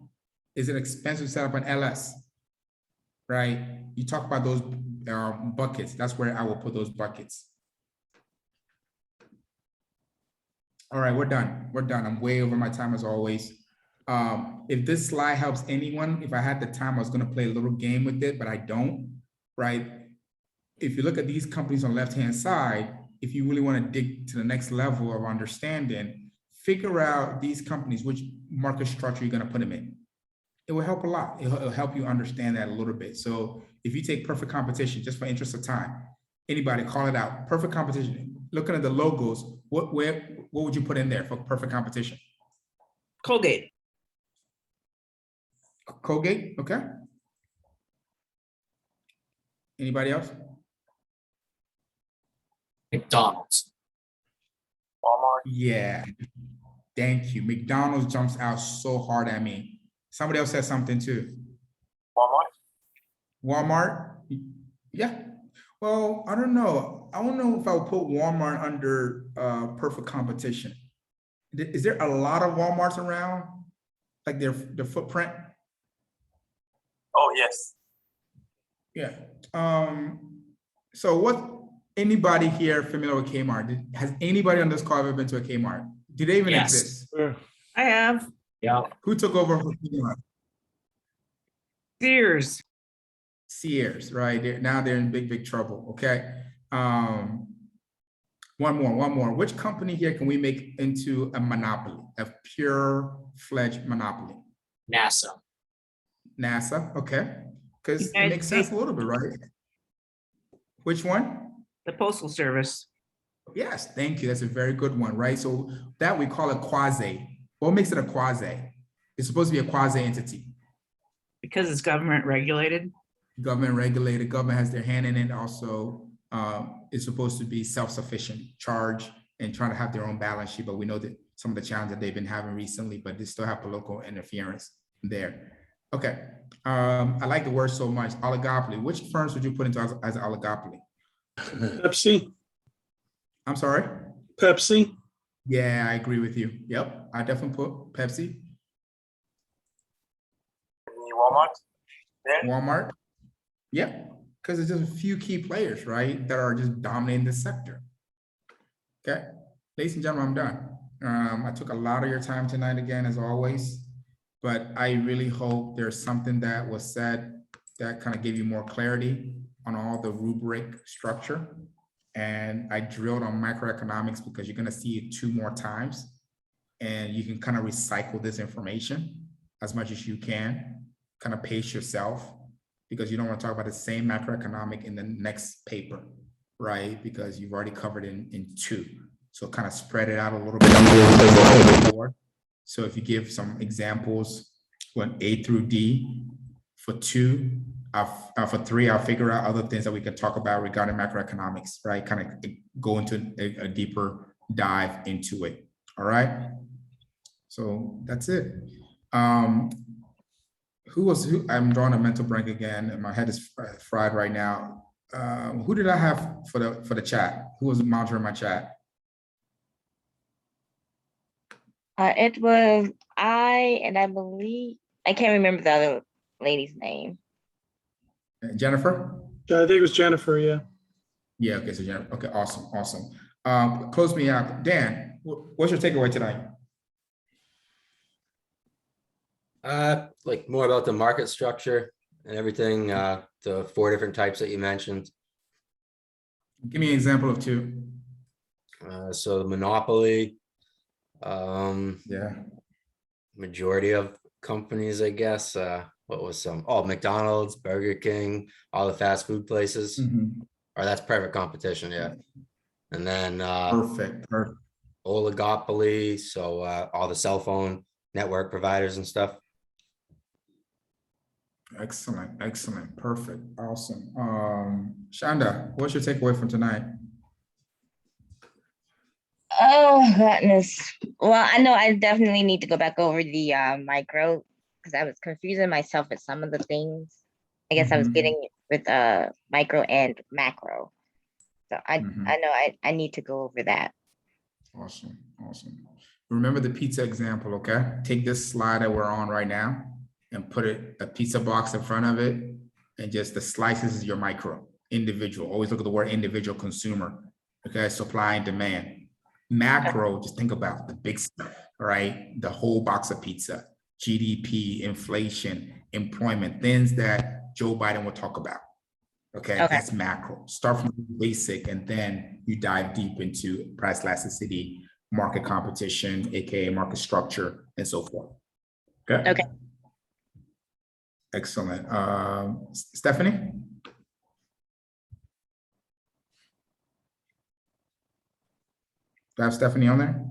Speaker 1: Is it expensive to set up an LS? Right? You talk about those buckets. That's where I will put those buckets. All right, we're done. We're done. I'm way over my time as always. If this slide helps anyone, if I had the time, I was going to play a little game with it, but I don't, right? If you look at these companies on the left-hand side, if you really want to dig to the next level of understanding, figure out these companies, which market structure you're going to put them in. It will help a lot. It'll help you understand that a little bit. So if you take perfect competition, just for interest of time, anybody call it out, perfect competition. Looking at the logos, what would you put in there for perfect competition?
Speaker 3: Colgate.
Speaker 1: Colgate, okay. Anybody else?
Speaker 4: McDonald's.
Speaker 2: Walmart.
Speaker 1: Yeah, thank you. McDonald's jumps out so hard at me. Somebody else said something too.
Speaker 2: Walmart.
Speaker 1: Walmart, yeah. Well, I don't know. I don't know if I would put Walmart under perfect competition. Is there a lot of Walmarts around? Like their footprint?
Speaker 2: Oh, yes.
Speaker 1: Yeah. So what, anybody here familiar with Kmart? Has anybody on this call ever been to a Kmart? Do they even
Speaker 4: Yes.
Speaker 1: exist?
Speaker 3: I have.
Speaker 4: Yeah.
Speaker 1: Who took over from Kmart?
Speaker 3: Sears.
Speaker 1: Sears, right? Now they're in big trouble, okay? One more. Which company here can we make into a monopoly, a pure-fledged monopoly?
Speaker 4: NASA.
Speaker 1: NASA, okay. Because it
Speaker 3: United
Speaker 1: makes sense
Speaker 3: States.
Speaker 1: a little bit, right? Which one?
Speaker 3: The Postal Service.
Speaker 1: Yes, thank you. That's a very good one, right? So that we call it quasi. What makes it a quasi? It's supposed to be a quasi entity.
Speaker 3: Because it's government regulated.
Speaker 1: Government regulated, government has their hand in it. Also, it's supposed to be self-sufficient, charge and trying to have their own balance sheet. But we know that some of the challenges that they've been having recently, but they still have political interference there. Okay, I like the word so much, oligopoly. Which firms would you put into as an oligopoly?
Speaker 7: Pepsi,
Speaker 1: I'm sorry?
Speaker 7: Pepsi,
Speaker 1: Yeah, I agree with you. Yep, I definitely put Pepsi.
Speaker 2: Walmart. Then
Speaker 1: Walmart. Yep, because it's just a few key players, right, that are just dominating this sector. Okay, ladies and gentlemen, I'm done. I took a lot of your time tonight again, as always, but I really hope there's something that was said that kind of gave you more clarity on all the rubric structure. And I drilled on macroeconomics because you're going to see it 2 more times, and you can kind of recycle this information as much as you can, kind of pace yourself, because you don't want to talk about the same macroeconomic in the next paper, right? Because you've already covered in 2. So kind of spread it out a little bit. So if you give some examples, when A through D, for 2, for 3, I'll figure out other things that we can talk about regarding macroeconomics, right? Kind of go into a deeper dive into it. All right. So that's it. Who? I'm drawing a mental blank again, and my head is fried right now. Who did I have for the chat? Who was monitoring my chat?
Speaker 10: It was and I believe, I can't remember the other lady's name.
Speaker 1: Jennifer?
Speaker 7: I think it was Jennifer, yeah.
Speaker 1: Yeah, okay, so Jennifer. Okay, awesome. Close me out. Dan, what's your takeaway tonight?
Speaker 13: Like more about the market structure and everything, the 4 different types that you mentioned.
Speaker 1: Give me an example of 2.
Speaker 13: So the monopoly,
Speaker 1: Yeah.
Speaker 13: majority of companies, I guess. What was some? Oh, McDonald's, Burger King, all the fast food places. Or that's perfect competition, yeah. And then
Speaker 1: Perfect.
Speaker 13: oligopoly, so all the cell phone network providers and stuff.
Speaker 1: Excellent. Perfect. Awesome. Shonda, what's your takeaway from tonight?
Speaker 10: Oh, goodness. Well, I know I definitely need to go back over the micro, because I was confusing myself with some of the things. I guess I was getting with micro and macro. So I know I need to go over that.
Speaker 1: Awesome, awesome. Remember the pizza example, okay? Take this slide that we're on right now and put a pizza box in front of it, and just the slices is your micro, individual. Always look at the word individual consumer, okay? Supply and demand. Macro, just think about the big stuff, right? The whole box of pizza, GDP, inflation, employment, things that Joe Biden will talk about. Okay, that's macro. Start from basic, and then you dive deep into price elasticity, market competition, aka market structure, and so forth. Okay. Excellent. Stephanie? Do I have Stephanie on there?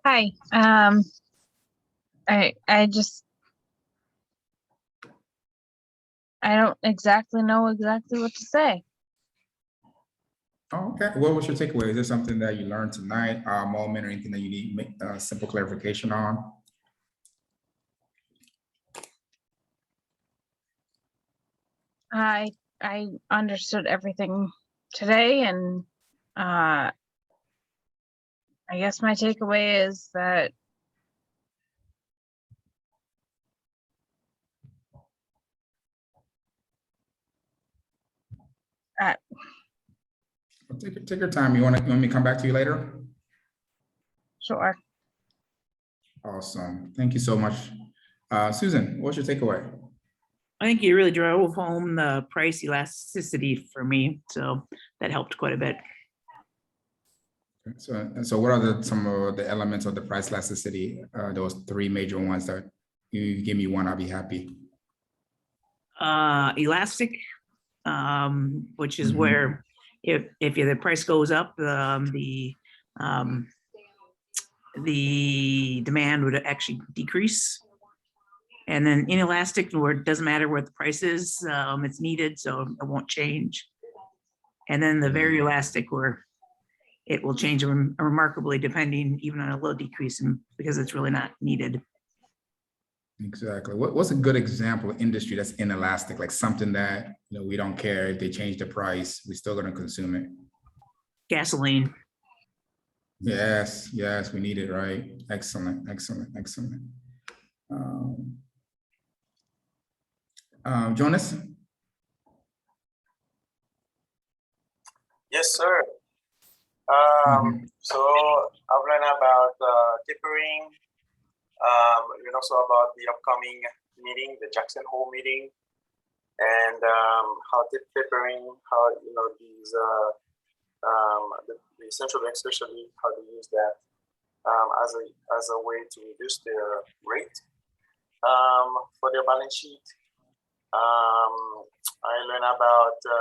Speaker 14: Hi. I don't exactly know what to say.
Speaker 1: Oh, okay. What was your takeaway? Is there something that you learned tonight, moment, or anything that you need simple clarification on?
Speaker 14: I understood everything today, and I guess my takeaway is that
Speaker 1: Take your time. You want me to come back to you later?
Speaker 14: Sure.
Speaker 1: Awesome. Thank you so much. Susan, what's your takeaway?
Speaker 3: I think you really drove home the price elasticity for me, so that helped quite a bit.
Speaker 1: So what are some of the elements of the price elasticity? Those three major ones that you give me one, I'll be happy.
Speaker 3: Elastic, which is where if the price goes up, the demand would actually decrease. And then inelastic, where it doesn't matter what the price is, it's needed, so it won't change. And then the very elastic, where it will change remarkably depending even on a low decrease, because it's really not needed.
Speaker 1: Exactly. What's a good example of industry that's inelastic, like something that we don't care if they change the price, we're still going to consume it?
Speaker 3: Gasoline.
Speaker 1: Yes, we need it, right? Excellent. Jonas?
Speaker 2: Yes, sir. So I've learned about tapering, and also about the upcoming meeting, the Jackson Hole meeting, and how tapering, how these the central bank especially, how they use that as a way to reduce their rate for their balance sheet. I learned about the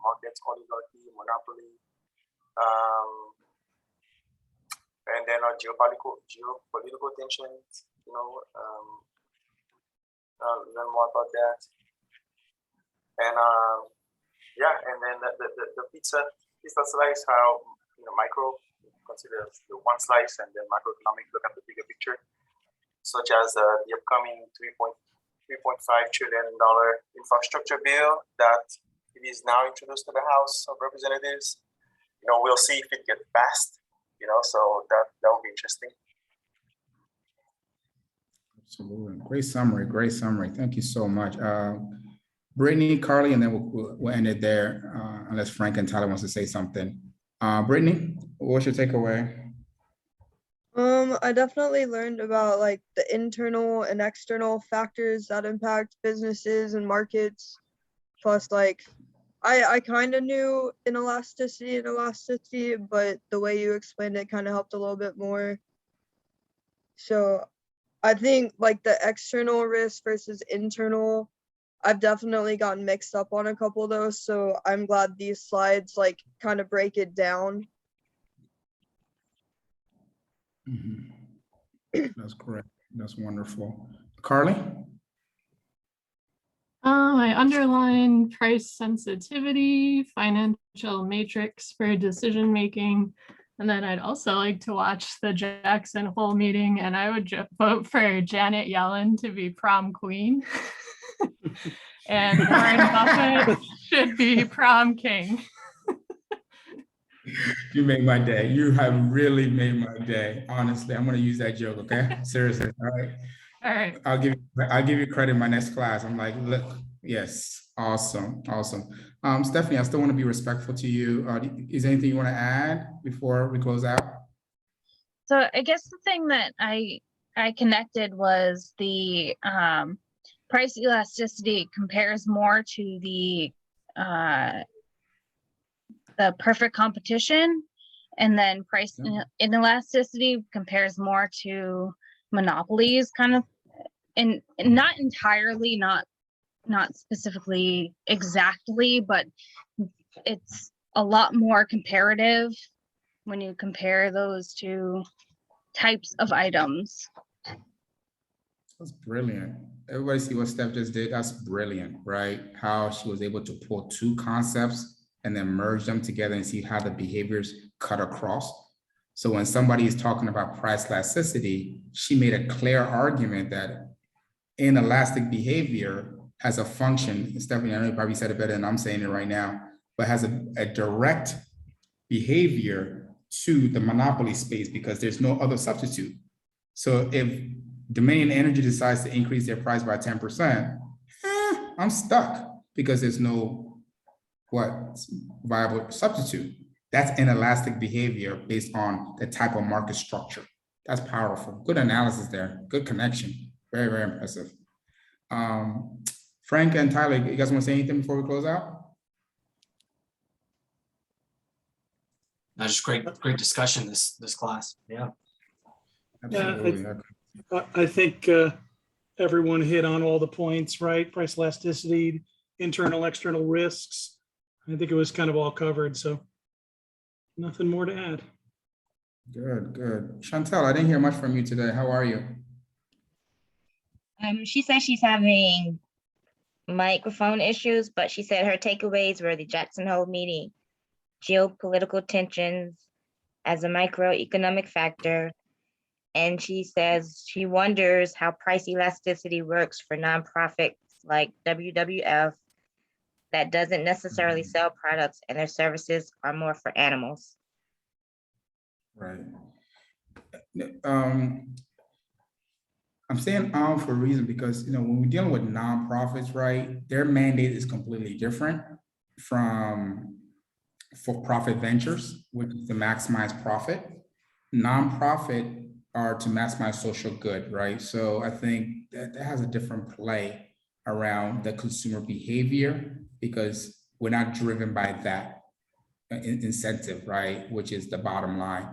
Speaker 2: markets, oligarchy, monopoly, and then geopolitical tensions. Learn more about that, and and then the pizza slice, how micro considers the one slice, and then macroeconomic look at the bigger picture, such as the upcoming $3.5 trillion infrastructure bill that it is now introduced to the House of Representatives. We'll see if it gets passed. So that will be interesting.
Speaker 1: Absolutely. Great summary. Thank you so much. Brittany, Carly, and then we'll end it there, unless Frank and Tyler wants to say something. Brittany, what's your takeaway?
Speaker 8: I definitely learned about like the internal and external factors that impact businesses and markets. Plus, like, I kind of knew inelasticity, but the way you explained it kind of helped a little bit more. So I think like the external risk versus internal, I've definitely gotten mixed up on a couple of those. So I'm glad these slides like kind of break it down.
Speaker 1: That's correct. That's wonderful. Carly?
Speaker 11: I underline price sensitivity, financial matrix for decision making, And then I'd also like to watch the Jackson Hole meeting, and I would vote for Janet Yellen to be prom queen. And Warren Buffett should be prom king.
Speaker 1: You made my day. You have really made my day. Honestly, I'm gonna use that joke, okay? Seriously, all right?
Speaker 11: All right.
Speaker 1: I'll give you credit in my next class. I'm like, look, yes, awesome, awesome. Stephanie, I still want to be respectful to you. Is there anything you want to add before we close out?
Speaker 14: So I guess the thing that I connected was the price elasticity compares more to the perfect competition, and then price inelasticity compares more to monopolies, kind of, and not entirely, not specifically exactly, but it's a lot more comparative when you compare those two types of items.
Speaker 1: That's brilliant. Everybody see what Steph just did? That's brilliant, right? How she was able to pull two concepts and then merge them together and see how the behaviors cut across. So when somebody is talking about price elasticity, she made a clear argument that inelastic behavior has a function. Stephanie, I know you probably said it better than I'm saying it right now, but has a direct behavior to the monopoly space because there's no other substitute. So if Dominion Energy decides to increase their price by 10%, I'm stuck because there's no viable substitute. That's inelastic behavior based on the type of market structure. That's powerful. Good analysis there. Good connection. Very, very impressive. Frank and Tyler, you guys want to say anything before we close out?
Speaker 6: No, just great discussion this class. Yeah.
Speaker 1: Absolutely.
Speaker 7: I think everyone hit on all the points, right? Price elasticity, internal, external risks. I think it was kind of all covered, so nothing more to add.
Speaker 1: Good, good. Chantel, I didn't hear much from you today. How are you?
Speaker 10: She said she's having microphone issues, but she said her takeaways were the Jackson Hole meeting, geopolitical tensions as a microeconomic factor, and she says she wonders how price elasticity works for nonprofits like WWF that doesn't necessarily sell products and their services are more for animals.
Speaker 1: Right. I'm saying for a reason because, when we're dealing with nonprofits, right, their mandate is completely different from for-profit ventures, which is to maximize profit. Nonprofit are to maximize social good, right? So I think that has a different play around the consumer behavior because we're not driven by that incentive, right? Which is the bottom line.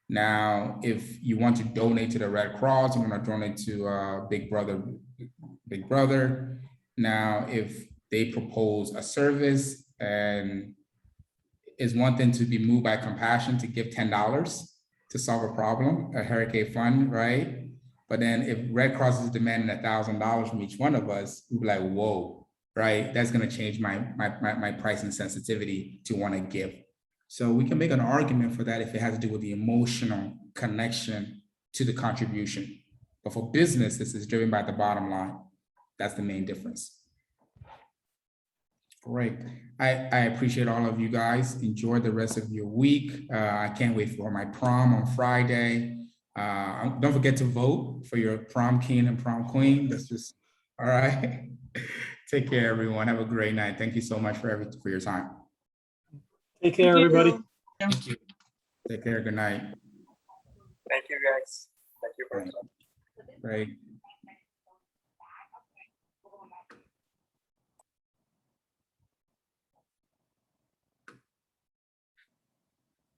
Speaker 1: Now, if you want to donate to the Red Cross, you want to donate to Big Brother. Now, if they propose a service and it's one thing to be moved by compassion to give $10 to solve a problem, a hurricane fund, right? But then if Red Cross is demanding $1,000 from each one of us, we'd be like, whoa, right? That's going to change my pricing sensitivity to want to give. So we can make an argument for that if it has to do with the emotional connection to the contribution. But for business, this is driven by the bottom line. That's the main difference. Great. I appreciate all of you guys. Enjoy the rest of your week. I can't wait for my prom on Friday. Don't forget to vote for your prom king and prom queen. That's just, all right. Take care, everyone. Have a great night. Thank you so much for your time.
Speaker 7: Take care, everybody.
Speaker 6: Thank you.
Speaker 1: Take care. Good night.
Speaker 2: Thank you, guys. Thank you for
Speaker 1: Great.